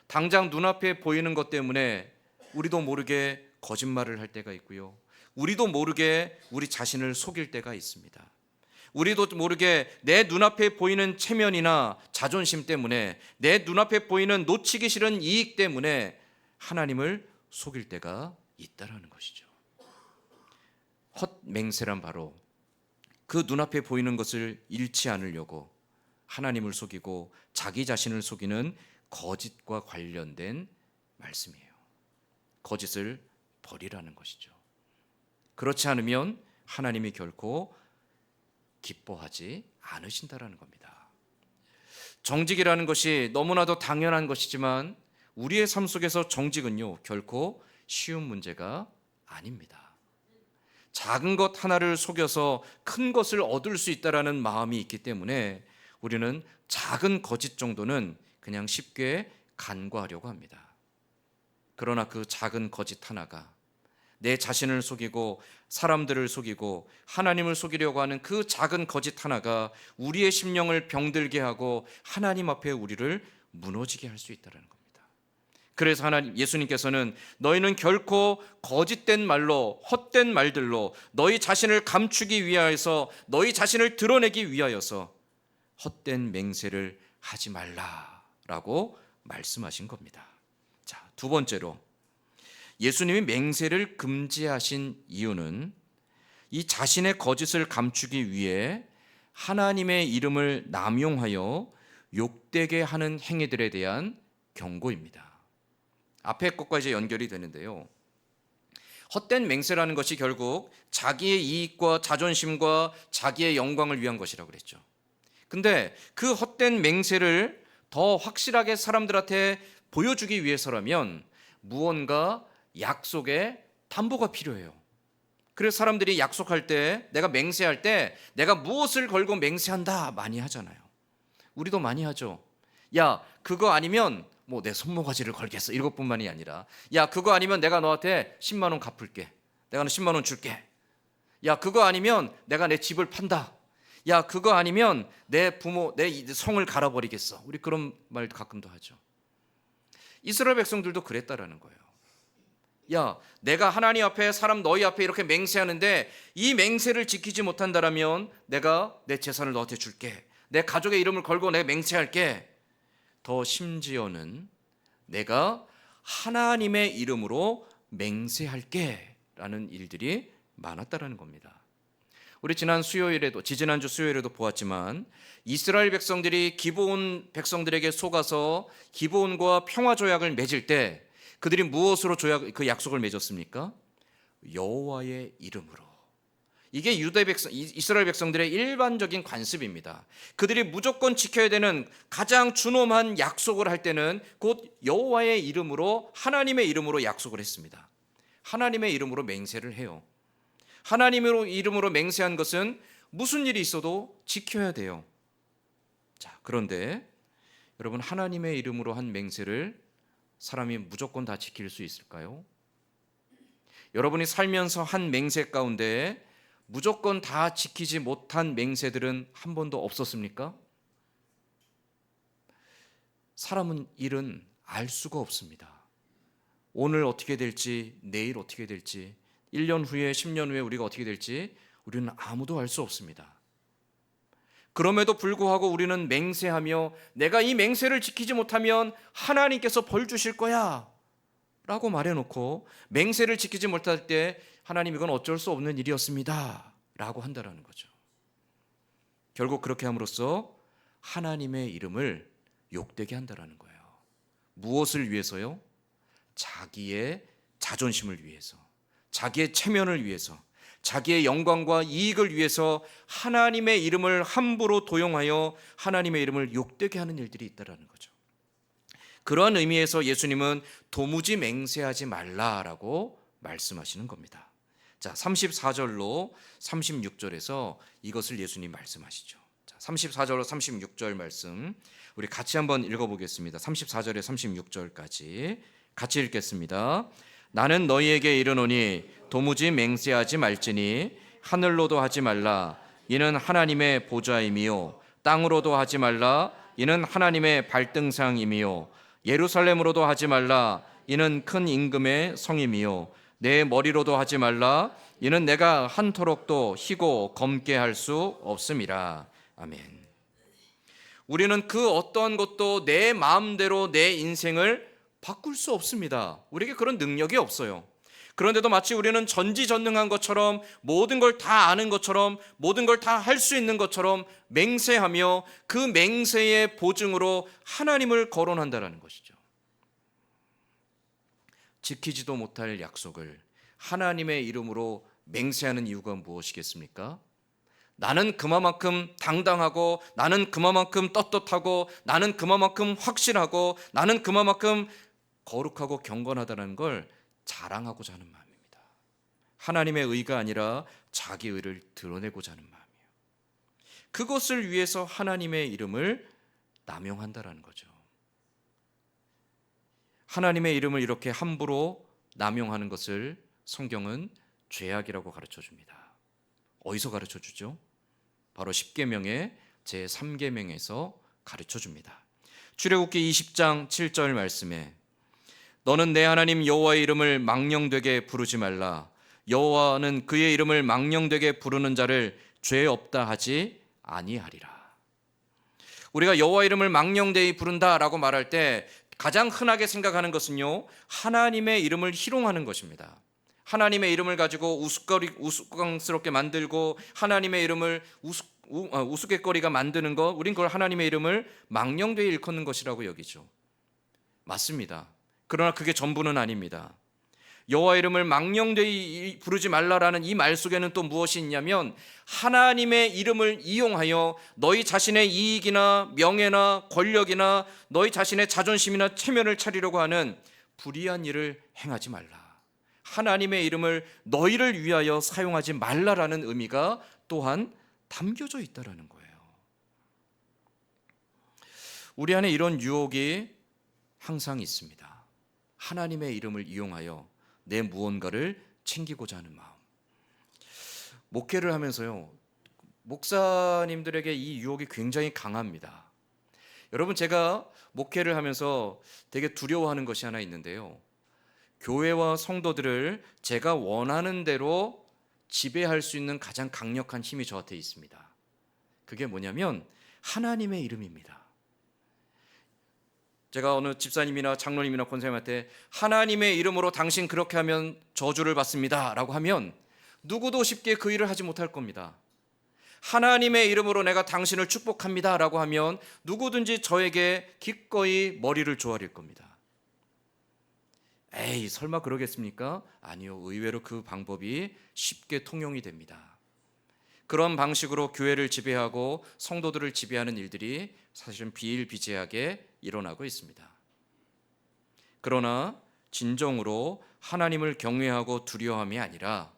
당장 눈앞에 보이는 것 때문에 우리도 모르게 거짓말을 할 때가 있고요. 우리도 모르게 우리 자신을 속일 때가 있습니다. 우리도 모르게 내 눈앞에 보이는 체면이나 자존심 때문에 내 눈앞에 보이는 놓치기 싫은 이익 때문에 하나님을 속일 때가 있다라는 것이죠. 헛맹세란 바로 그 눈앞에 보이는 것을 잃지 않으려고 하나님을 속이고 자기 자신을 속이는 거짓과 관련된 말씀이에요. 거짓을 버리라는 것이죠. 그렇지 않으면 하나님이 결코 기뻐하지 않으신다라는 겁니다. 정직이라는 것이 너무나도 당연한 것이지만 우리의 삶 속에서 정직은요 결코 쉬운 문제가 아닙니다. 작은 것 하나를 속여서 큰 것을 얻을 수 있다라는 마음이 있기 때문에 우리는 작은 거짓 정도는 그냥 쉽게 간과하려고 합니다. 그러나 그 작은 거짓 하나가 내 자신을 속이고 사람들을 속이고 하나님을 속이려고 하는 그 작은 거짓 하나가 우리의 심령을 병들게 하고 하나님 앞에 우리를 무너지게 할 수 있다는 겁니다. 그래서 예수님께서는 너희는 결코 거짓된 말로 헛된 말들로 너희 자신을 감추기 위하여서 너희 자신을 드러내기 위하여서 헛된 맹세를 하지 말라라고 말씀하신 겁니다. 자, 두 번째로 예수님이 맹세를 금지하신 이유는 이 자신의 거짓을 감추기 위해 하나님의 이름을 남용하여 욕되게 하는 행위들에 대한 경고입니다. 앞에 것과 이제 연결이 되는데요. 헛된 맹세라는 것이 결국 자기의 이익과 자존심과 자기의 영광을 위한 것이라고 그랬죠. 근데 그 헛된 맹세를 더 확실하게 사람들한테 보여주기 위해서라면 무언가 약속의 담보가 필요해요. 그래서 사람들이 약속할 때, 내가 맹세할 때 내가 무엇을 걸고 맹세한다 많이 하잖아요. 우리도 많이 하죠. 야, 그거 아니면 뭐 내 손모가지를 걸겠어, 이것뿐만이 아니라, 야, 그거 아니면 내가 너한테 10만 원 갚을게, 내가 너 10만 원 줄게, 야, 그거 아니면 내가 내 집을 판다, 야, 그거 아니면 내 부모, 내 성을 갈아버리겠어. 우리 그런 말 가끔도 하죠. 이스라엘 백성들도 그랬다라는 거예요. 야, 내가 하나님 앞에, 사람 너희 앞에 이렇게 맹세하는데 이 맹세를 지키지 못한다라면 내가 내 재산을 너한테 줄게, 내 가족의 이름을 걸고 내가 맹세할게. 더 심지어는 내가 하나님의 이름으로 맹세할게 라는 일들이 많았다라는 겁니다. 우리 지지난주 수요일에도 보았지만, 이스라엘 백성들이 기브온 백성들에게 속아서 기브온과 평화 조약을 맺을 때 그들이 무엇으로 그 약속을 맺었습니까? 여호와의 이름으로. 이게 이스라엘 백성들의 일반적인 관습입니다. 그들이 무조건 지켜야 되는 가장 준엄한 약속을 할 때는 곧 여호와의 이름으로, 하나님의 이름으로 약속을 했습니다. 하나님의 이름으로 맹세를 해요. 하나님의 이름으로 맹세한 것은 무슨 일이 있어도 지켜야 돼요. 자, 그런데 여러분, 하나님의 이름으로 한 맹세를 사람이 무조건 다 지킬 수 있을까요? 여러분이 살면서 한 맹세 가운데 무조건 다 지키지 못한 맹세들은 한 번도 없었습니까? 사람은 일은 알 수가 없습니다. 오늘 어떻게 될지, 내일 어떻게 될지, 1년 후에, 10년 후에 우리가 어떻게 될지 우리는 아무도 알 수 없습니다. 그럼에도 불구하고 우리는 맹세하며, 내가 이 맹세를 지키지 못하면 하나님께서 벌 주실 거야 라고 말해놓고, 맹세를 지키지 못할 때 하나님, 이건 어쩔 수 없는 일이었습니다 라고 한다라는 거죠. 결국 그렇게 함으로써 하나님의 이름을 욕되게 한다라는 거예요. 무엇을 위해서요? 자기의 자존심을 위해서, 자기의 체면을 위해서, 자기의 영광과 이익을 위해서 하나님의 이름을 함부로 도용하여 하나님의 이름을 욕되게 하는 일들이 있다라는 거죠. 그러한 의미에서 예수님은 도무지 맹세하지 말라라고 말씀하시는 겁니다. 자, 34절로 36절에서 이것을 예수님 말씀하시죠. 자, 34절로 36절 말씀 우리 같이 한번 읽어보겠습니다. 34절에 36절까지 같이 읽겠습니다. 나는 너희에게 이르노니 도무지 맹세하지 말지니 하늘로도 하지 말라, 이는 하나님의 보좌임이요, 땅으로도 하지 말라, 이는 하나님의 발등상임이요, 예루살렘으로도 하지 말라, 이는 큰 임금의 성임이요, 내 머리로도 하지 말라, 이는 내가 한토록도 희고 검게 할 수 없음이라. 아멘. 우리는 그 어떠한 것도 내 마음대로 내 인생을 바꿀 수 없습니다. 우리에게 그런 능력이 없어요. 그런데도 마치 우리는 전지전능한 것처럼, 모든 걸 다 아는 것처럼, 모든 걸 다 할 수 있는 것처럼 맹세하며 그 맹세의 보증으로 하나님을 거론한다는 것이죠. 지키지도 못할 약속을 하나님의 이름으로 맹세하는 이유가 무엇이겠습니까? 나는 그만큼 당당하고, 나는 그만큼 떳떳하고, 나는 그만큼 확실하고, 나는 그만큼 거룩하고 경건하다는 걸 자랑하고자 하는 마음입니다. 하나님의 의가 아니라 자기 의를 드러내고자 하는 마음이에요. 그것을 위해서 하나님의 이름을 남용한다라는 거죠. 하나님의 이름을 이렇게 함부로 남용하는 것을 성경은 죄악이라고 가르쳐 줍니다. 어디서 가르쳐 주죠? 바로 십계명의 제3계명에서 가르쳐 줍니다. 출애굽기 20장 7절 말씀에 너는 내 하나님 여호와의 이름을 망령되게 부르지 말라. 여호와는 그의 이름을 망령되게 부르는 자를 죄 없다 하지 아니하리라. 우리가 여호와 이름을 망령되이 부른다라고 말할 때 가장 흔하게 생각하는 것은요, 하나님의 이름을 희롱하는 것입니다. 하나님의 이름을 가지고 우스꽝스럽게 만들고 하나님의 이름을 우스갯거리가 만드는 것, 우린 그걸 하나님의 이름을 망령되이 일컫는 것이라고 여기죠. 맞습니다. 그러나 그게 전부는 아닙니다. 여호와 이름을 망령되이 부르지 말라라는 이 말 속에는 또 무엇이 있냐면, 하나님의 이름을 이용하여 너희 자신의 이익이나 명예나 권력이나 너희 자신의 자존심이나 체면을 차리려고 하는 불의한 일을 행하지 말라. 하나님의 이름을 너희를 위하여 사용하지 말라라는 의미가 또한 담겨져 있다라는 거예요. 우리 안에 이런 유혹이 항상 있습니다. 하나님의 이름을 이용하여 내 무언가를 챙기고자 하는 마음. 목회를 하면서요, 목사님들에게 이 유혹이 굉장히 강합니다. 여러분, 제가 목회를 하면서 되게 두려워하는 것이 하나 있는데요, 교회와 성도들을 제가 원하는 대로 지배할 수 있는 가장 강력한 힘이 저한테 있습니다. 그게 뭐냐면 하나님의 이름입니다. 제가 어느 집사님이나 장로님이나 권사님한테 하나님의 이름으로 당신 그렇게 하면 저주를 받습니다 라고 하면 누구도 쉽게 그 일을 하지 못할 겁니다. 하나님의 이름으로 내가 당신을 축복합니다 라고 하면 누구든지 저에게 기꺼이 머리를 조아릴 겁니다. 에이, 설마 그러겠습니까? 아니요, 의외로 그 방법이 쉽게 통용이 됩니다. 그런 방식으로 교회를 지배하고 성도들을 지배하는 일들이 사실은 비일비재하게 일어나고 있습니다. 그러나 진정으로 하나님을 경외하고 두려워함이 아니라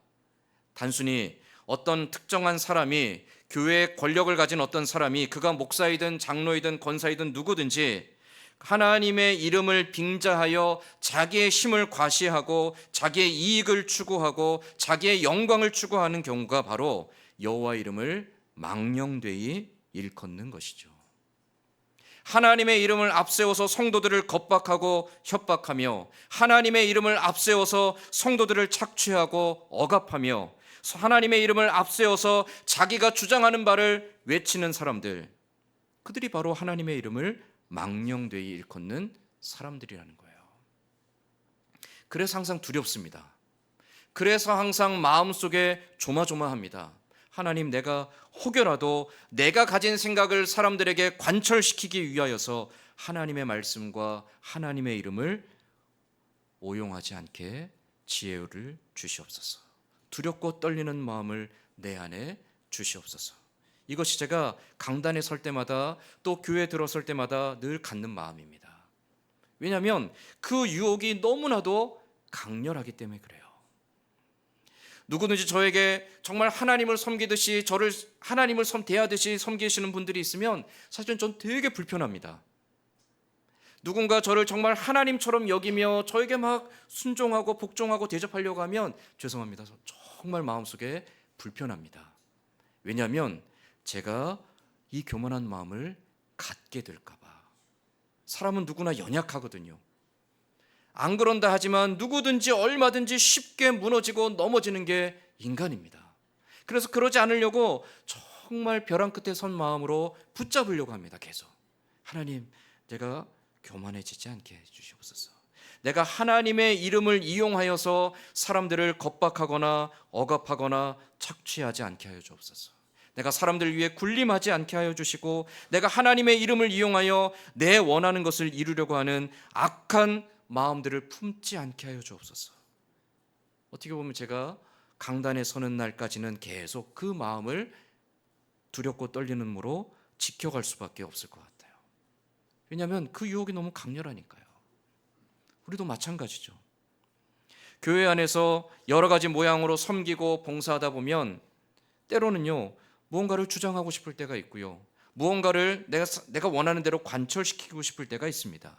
단순히 어떤 특정한 사람이, 교회의 권력을 가진 어떤 사람이, 그가 목사이든 장로이든 권사이든 누구든지 하나님의 이름을 빙자하여 자기의 힘을 과시하고 자기의 이익을 추구하고 자기의 영광을 추구하는 경우가 바로 여호와 이름을 망령되이 일컫는 것이죠. 하나님의 이름을 앞세워서 성도들을 겁박하고 협박하며 하나님의 이름을 앞세워서 성도들을 착취하고 억압하며 하나님의 이름을 앞세워서 자기가 주장하는 바를 외치는 사람들, 그들이 바로 하나님의 이름을 망령되이 일컫는 사람들이라는 거예요. 그래서 항상 두렵습니다. 그래서 항상 마음속에 조마조마합니다. 하나님, 내가 혹여라도 내가 가진 생각을 사람들에게 관철시키기 위하여서 하나님의 말씀과 하나님의 이름을 오용하지 않게 지혜를 주시옵소서. 두렵고 떨리는 마음을 내 안에 주시옵소서. 이것이 제가 강단에 설 때마다 또 교회에 들어설 때마다 늘 갖는 마음입니다. 왜냐하면 그 유혹이 너무나도 강렬하기 때문에 그래요. 누구든지 저에게 정말 하나님을 섬기듯이 저를 하나님을 대하듯이 섬기시는 분들이 있으면 사실은 전 되게 불편합니다. 누군가 저를 정말 하나님처럼 여기며 저에게 막 순종하고 복종하고 대접하려고 하면 죄송합니다. 정말 마음속에 불편합니다. 왜냐하면 제가 이 교만한 마음을 갖게 될까 봐. 사람은 누구나 연약하거든요. 안 그런다 하지만 누구든지 얼마든지 쉽게 무너지고 넘어지는 게 인간입니다. 그래서 그러지 않으려고 정말 벼랑 끝에 선 마음으로 붙잡으려고 합니다. 계속. 하나님, 내가 교만해지지 않게 해주시옵소서. 내가 하나님의 이름을 이용하여서 사람들을 겁박하거나 억압하거나 착취하지 않게 하여 주옵소서. 내가 사람들 위해 군림하지 않게 하여 주시고 내가 하나님의 이름을 이용하여 내 원하는 것을 이루려고 하는 악한 마음들을 품지 않게 하여 주옵소서. 어떻게 보면 제가 강단에 서는 날까지는 계속 그 마음을 두렵고 떨리는 무로 지켜갈 수밖에 없을 것 같아요. 왜냐하면 그 유혹이 너무 강렬하니까요. 우리도 마찬가지죠. 교회 안에서 여러 가지 모양으로 섬기고 봉사하다 보면 때로는요, 무언가를 주장하고 싶을 때가 있고요, 무언가를 내가 원하는 대로 관철시키고 싶을 때가 있습니다.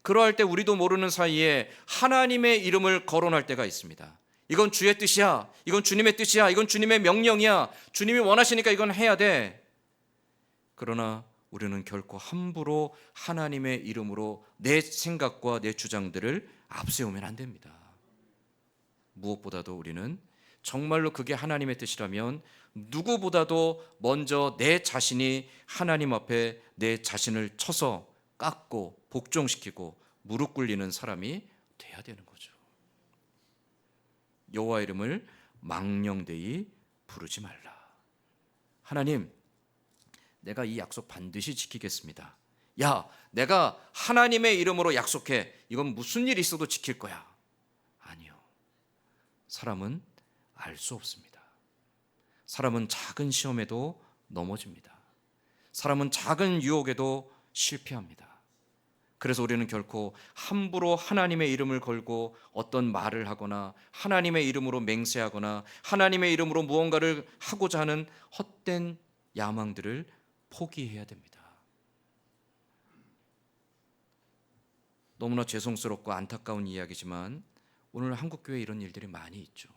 그러할 때 우리도 모르는 사이에 하나님의 이름을 거론할 때가 있습니다. 이건 주의 뜻이야, 이건 주님의 뜻이야, 이건 주님의 명령이야, 주님이 원하시니까 이건 해야 돼. 그러나 우리는 결코 함부로 하나님의 이름으로 내 생각과 내 주장들을 앞세우면 안 됩니다. 무엇보다도 우리는 정말로 그게 하나님의 뜻이라면 누구보다도 먼저 내 자신이 하나님 앞에 내 자신을 쳐서 깎고 복종시키고 무릎 꿇리는 사람이 돼야 되는 거죠. 여호와 이름을 망령되이 부르지 말라. 하나님, 내가 이 약속 반드시 지키겠습니다. 야, 내가 하나님의 이름으로 약속해. 이건 무슨 일이 있어도 지킬 거야. 아니요. 사람은 알 수 없습니다. 사람은 작은 시험에도 넘어집니다. 사람은 작은 유혹에도 실패합니다. 그래서 우리는 결코 함부로 하나님의 이름을 걸고 어떤 말을 하거나 하나님의 이름으로 맹세하거나 하나님의 이름으로 무언가를 하고자 하는 헛된 야망들을 포기해야 됩니다. 너무나 죄송스럽고 안타까운 이야기지만 오늘 한국교회에 이런 일들이 많이 있죠.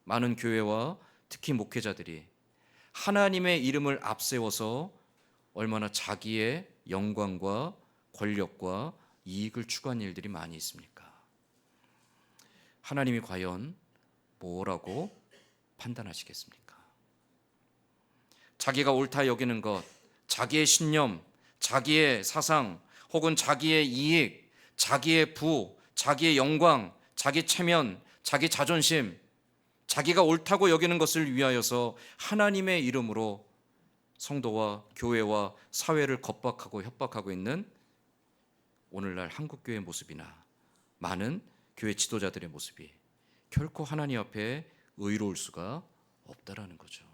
많은 교회와 특히 목회자들이 하나님의 이름을 앞세워서 얼마나 자기의 영광과 권력과 이익을 추구한 일들이 많이 있습니까? 하나님이 과연 뭐라고 판단하시겠습니까? 자기가 옳다 여기는 것, 자기의 신념, 자기의 사상, 혹은 자기의 이익, 자기의 부, 자기의 영광, 자기 체면, 자기 자존심, 자기가 옳다고 여기는 것을 위하여서 하나님의 이름으로 성도와 교회와 사회를 겁박하고 협박하고 있는 오늘날 한국교회의 모습이나 많은 교회 지도자들의 모습이 결코 하나님 앞에 의로울 수가 없다라는 거죠.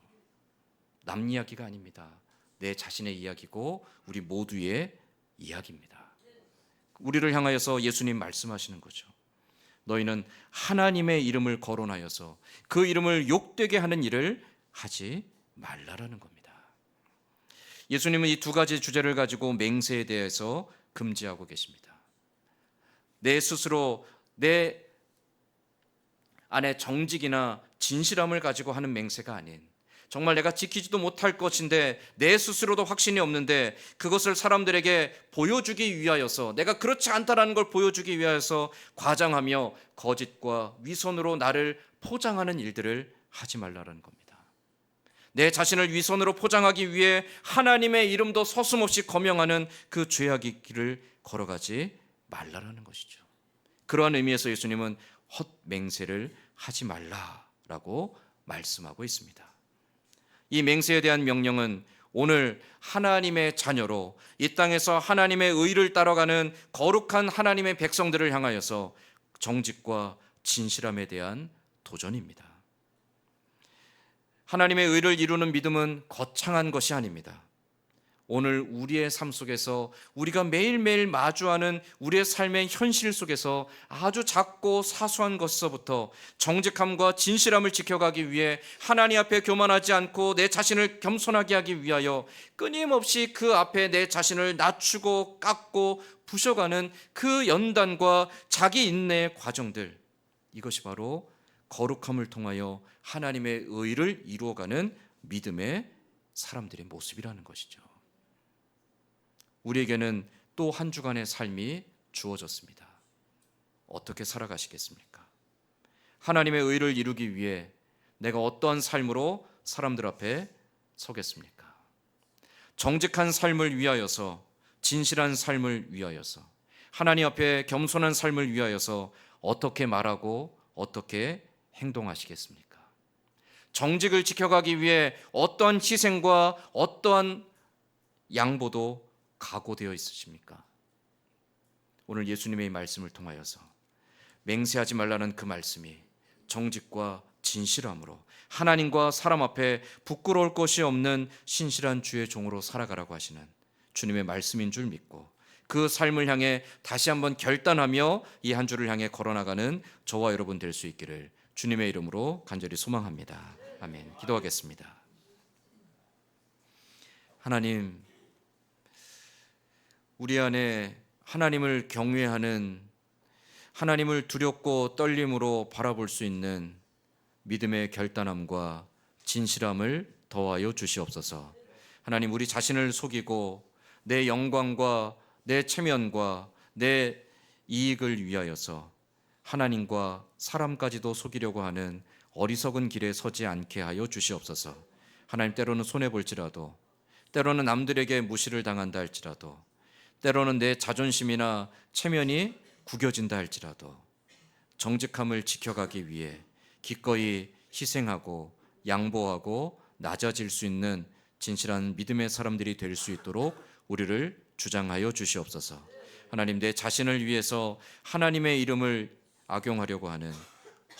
남 이야기가 아닙니다. 내 자신의 이야기고 우리 모두의 이야기입니다. 우리를 향하여서 예수님 말씀하시는 거죠. 너희는 하나님의 이름을 거론하여서 그 이름을 욕되게 하는 일을 하지 말라라는 겁니다. 예수님은 이 두 가지 주제를 가지고 맹세에 대해서 금지하고 계십니다. 내 스스로 내 안에 정직이나 진실함을 가지고 하는 맹세가 아닌 정말 내가 지키지도 못할 것인데 내 스스로도 확신이 없는데 그것을 사람들에게 보여주기 위하여서 내가 그렇지 않다라는 걸 보여주기 위하여서 과장하며 거짓과 위선으로 나를 포장하는 일들을 하지 말라는 겁니다. 내 자신을 위선으로 포장하기 위해 하나님의 이름도 서슴없이 거명하는 그 죄악의 길을 걸어가지 말라는 것이죠. 그러한 의미에서 예수님은 헛맹세를 하지 말라라고 말씀하고 있습니다. 이 맹세에 대한 명령은 오늘 하나님의 자녀로 이 땅에서 하나님의 의를 따라가는 거룩한 하나님의 백성들을 향하여서 정직과 진실함에 대한 도전입니다. 하나님의 의를 이루는 믿음은 거창한 것이 아닙니다. 오늘 우리의 삶 속에서 우리가 매일매일 마주하는 우리의 삶의 현실 속에서 아주 작고 사소한 것서부터 정직함과 진실함을 지켜가기 위해 하나님 앞에 교만하지 않고 내 자신을 겸손하게 하기 위하여 끊임없이 그 앞에 내 자신을 낮추고 깎고 부셔가는 그 연단과 자기 인내의 과정들, 이것이 바로 거룩함을 통하여 하나님의 의를 이루어가는 믿음의 사람들의 모습이라는 것이죠. 우리에게는 또 한 주간의 삶이 주어졌습니다. 어떻게 살아가시겠습니까? 하나님의 의를 이루기 위해 내가 어떠한 삶으로 사람들 앞에 서겠습니까? 정직한 삶을 위하여서, 진실한 삶을 위하여서, 하나님 앞에 겸손한 삶을 위하여서 어떻게 말하고 어떻게 행동하시겠습니까? 정직을 지켜가기 위해 어떠한 희생과 어떠한 양보도 각오되어 있으십니까? 오늘 예수님의 말씀을 통하여서 맹세하지 말라는 그 말씀이 정직과 진실함으로 하나님과 사람 앞에 부끄러울 것이 없는 신실한 주의 종으로 살아가라고 하시는 주님의 말씀인 줄 믿고 그 삶을 향해 다시 한번 결단하며 이 한 주를 향해 걸어나가는 저와 여러분 될 수 있기를 주님의 이름으로 간절히 소망합니다. 아멘. 기도하겠습니다. 하나님, 우리 안에 하나님을 경외하는, 하나님을 두렵고 떨림으로 바라볼 수 있는 믿음의 결단함과 진실함을 더하여 주시옵소서. 하나님, 우리 자신을 속이고 내 영광과 내 체면과 내 이익을 위하여서 하나님과 사람까지도 속이려고 하는 어리석은 길에 서지 않게 하여 주시옵소서. 하나님, 때로는 손해볼지라도, 때로는 남들에게 무시를 당한다 할지라도, 때로는 내 자존심이나 체면이 구겨진다 할지라도 정직함을 지켜가기 위해 기꺼이 희생하고 양보하고 낮아질 수 있는 진실한 믿음의 사람들이 될 수 있도록 우리를 주장하여 주시옵소서. 하나님, 내 자신을 위해서 하나님의 이름을 악용하려고 하는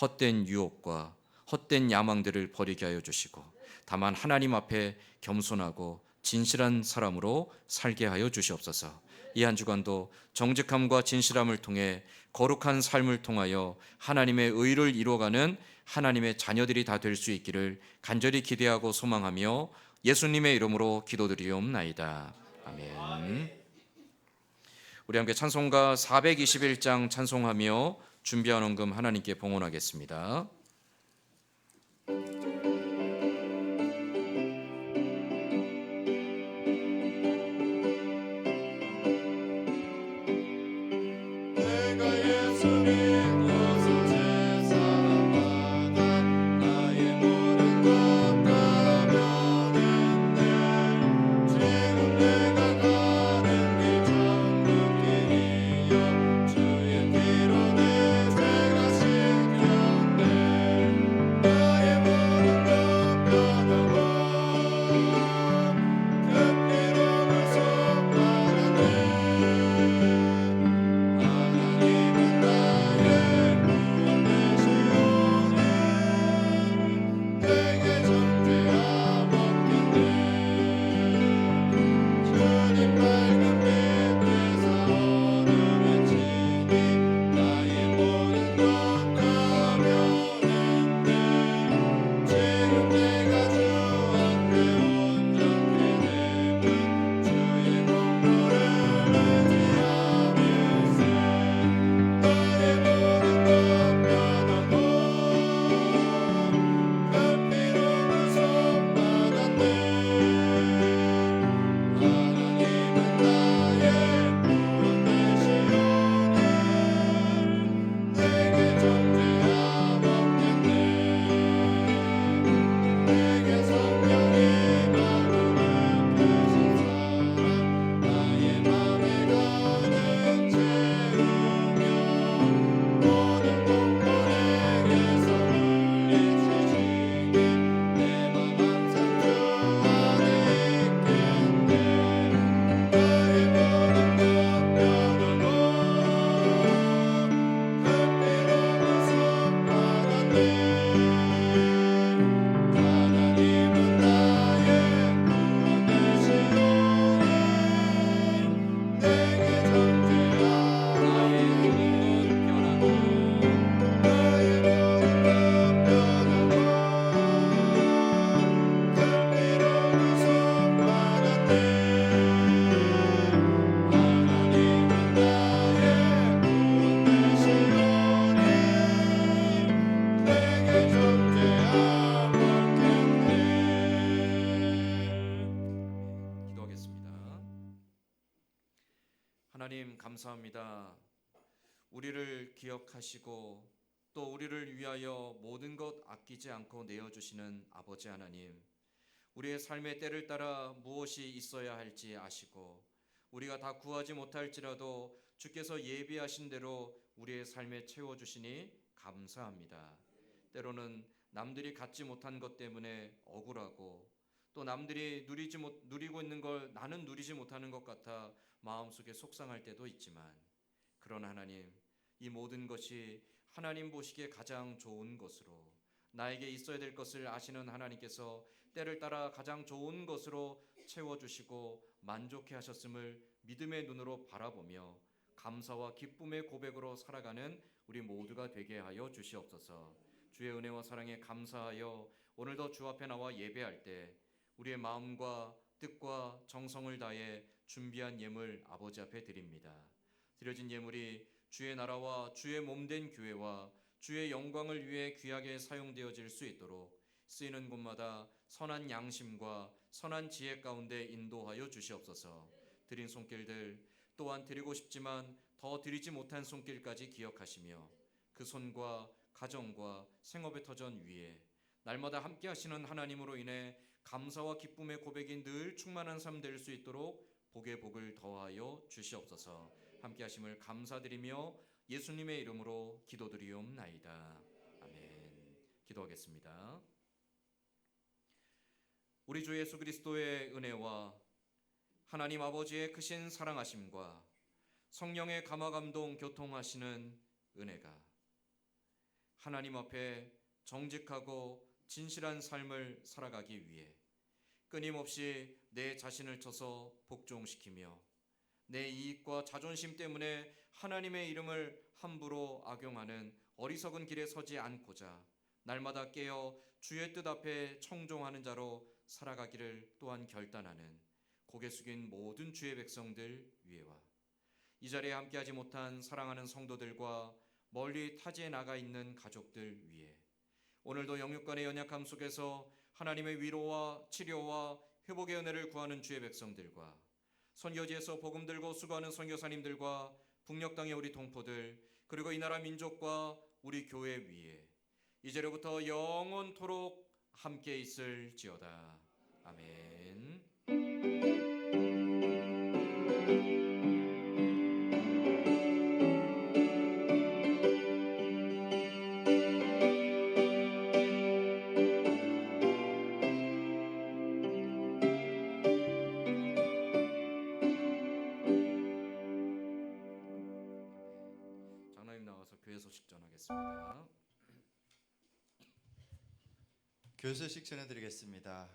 헛된 유혹과 헛된 야망들을 버리게 하여 주시고 다만 하나님 앞에 겸손하고 진실한 사람으로 살게 하여 주시옵소서. 이 한 주간도 정직함과 진실함을 통해 거룩한 삶을 통하여 하나님의 의를 이루어가는 하나님의 자녀들이 다 될 수 있기를 간절히 기대하고 소망하며 예수님의 이름으로 기도드리옵나이다. 아멘. 우리 함께 찬송가 421장 찬송하며 준비한 헌금 하나님께 봉헌하겠습니다. 하나님 감사합니다. 우리를 기억하시고 또 우리를 위하여 모든 것 아끼지 않고 내어주시는 아버지 하나님, 우리의 삶의 때를 따라 무엇이 있어야 할지 아시고 우리가 다 구하지 못할지라도 주께서 예비하신 대로 우리의 삶에 채워주시니 감사합니다. 때로는 남들이 갖지 못한 것 때문에 억울하고 또 남들이 누리고 있는 걸 나는 누리지 못하는 것 같아 마음속에 속상할 때도 있지만, 그러나 하나님, 이 모든 것이 하나님 보시기에 가장 좋은 것으로, 나에게 있어야 될 것을 아시는 하나님께서 때를 따라 가장 좋은 것으로 채워주시고 만족해 하셨음을 믿음의 눈으로 바라보며 감사와 기쁨의 고백으로 살아가는 우리 모두가 되게 하여 주시옵소서. 주의 은혜와 사랑에 감사하여 오늘도 주 앞에 나와 예배할 때 우리의 마음과 뜻과 정성을 다해 준비한 예물 아버지 앞에 드립니다. 드려진 예물이 주의 나라와 주의 몸된 교회와 주의 영광을 위해 귀하게 사용되어질 수 있도록 쓰이는 곳마다 선한 양심과 선한 지혜 가운데 인도하여 주시옵소서. 드린 손길들 또한 드리고 싶지만 더 드리지 못한 손길까지 기억하시며 그 손과 가정과 생업의 터전 위에 날마다 함께 하시는 하나님으로 인해 감사와 기쁨의 고백이 늘 충만한 삶 될 수 있도록 복의 복을 더하여 주시옵소서. 함께 하심을 감사드리며 예수님의 이름으로 기도드리옵나이다. 아멘. 기도하겠습니다. 우리 주 예수 그리스도의 은혜와 하나님 아버지의 크신 사랑하심과 성령의 감화감동 교통하시는 은혜가 하나님 앞에 정직하고 진실한 삶을 살아가기 위해 끊임없이 내 자신을 쳐서 복종시키며 내 이익과 자존심 때문에 하나님의 이름을 함부로 악용하는 어리석은 길에 서지 않고자 날마다 깨어 주의 뜻 앞에 청종하는 자로 살아가기를 또한 결단하는 고개 숙인 모든 주의 백성들 위에와 이 자리에 함께하지 못한 사랑하는 성도들과 멀리 타지에 나가 있는 가족들 위에 오늘도 영육간의 연약함 속에서 하나님의 위로와 치료와 회복의 은혜를 구하는 주의 백성들과 선교지에서 복음 들고 수고하는 선교사님들과 북녘 땅의 우리 동포들 그리고 이 나라 민족과 우리 교회 위에 이제로부터 영원토록 함께 있을지어다. 아멘. 장로님 나와서 교회 소식 전하겠습니다. 교회 소식 전해드리겠습니다.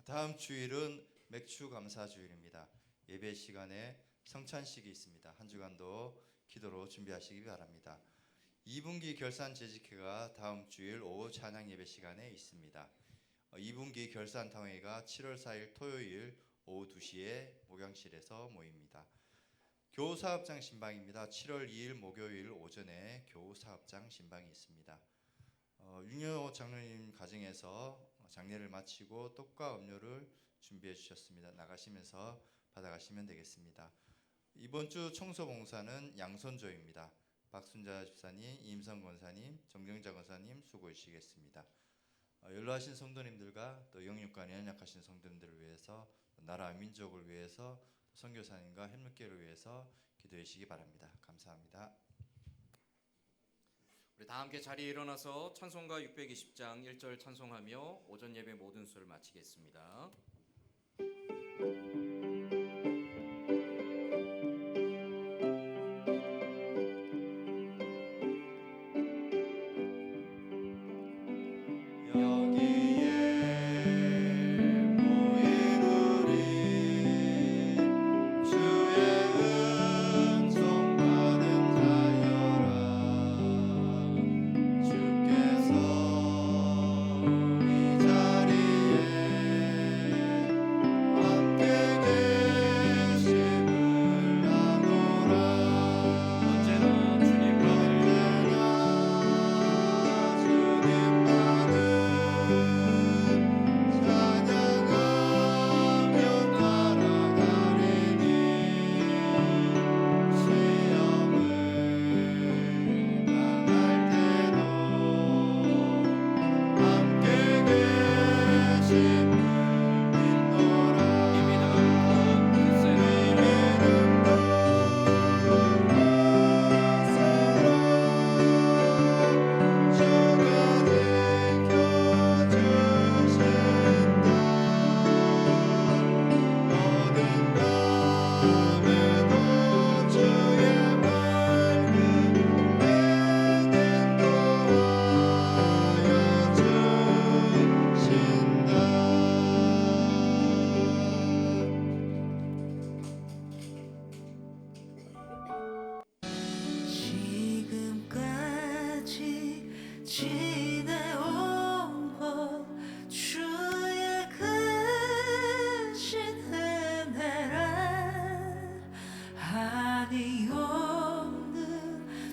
다음 주일은 맥주 감사 주일입니다. 예배 시간에 성찬식이 있습니다. 한 주간도 기도로 준비하시기 바랍니다. 2분기 결산 재직회가 다음 주일 오후 찬양 예배 시간에 있습니다. 2분기 결산 탕회가 7월 4일 토요일 오후 2시에 목양실에서 모입니다. 교우사업장 신방입니다. 7월 2일 목요일 오전에 교우사업장 신방이 있습니다. 윤여 장로님 가정에서 장례를 마치고 떡과 음료를 준비해 주셨습니다. 나가시면서 받아가시면 되겠습니다. 이번 주 청소 봉사는 양선조입니다. 박순자 집사님, 임성 권사님, 정정자 권사님 수고해 주시겠습니다. 연로하신 성도님들과 또 영육간에 연약하신 성도님들을 위해서 나라 민족을 위해서 선교사님과 협력계를 위해서 기도해 주시기 바랍니다. 감사합니다. 우리 다 함께 자리에 일어나서 찬송가 620장 1절 찬송하며 오전 예배 모든 수를 마치겠습니다.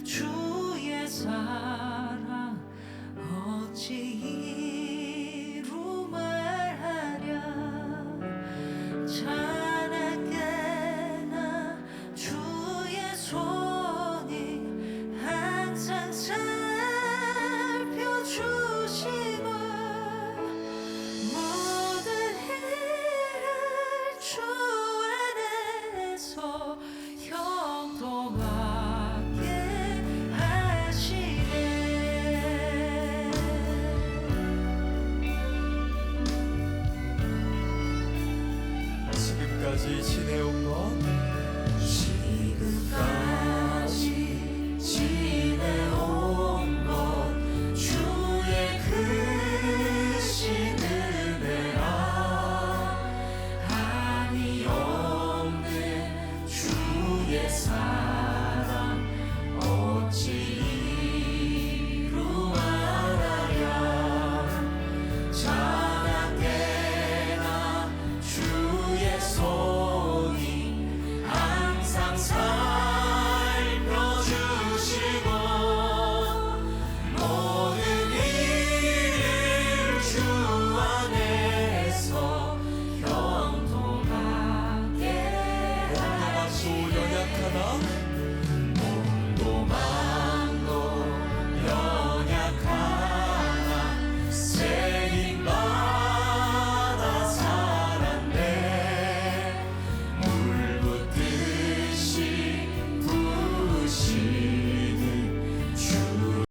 주의 사랑 어찌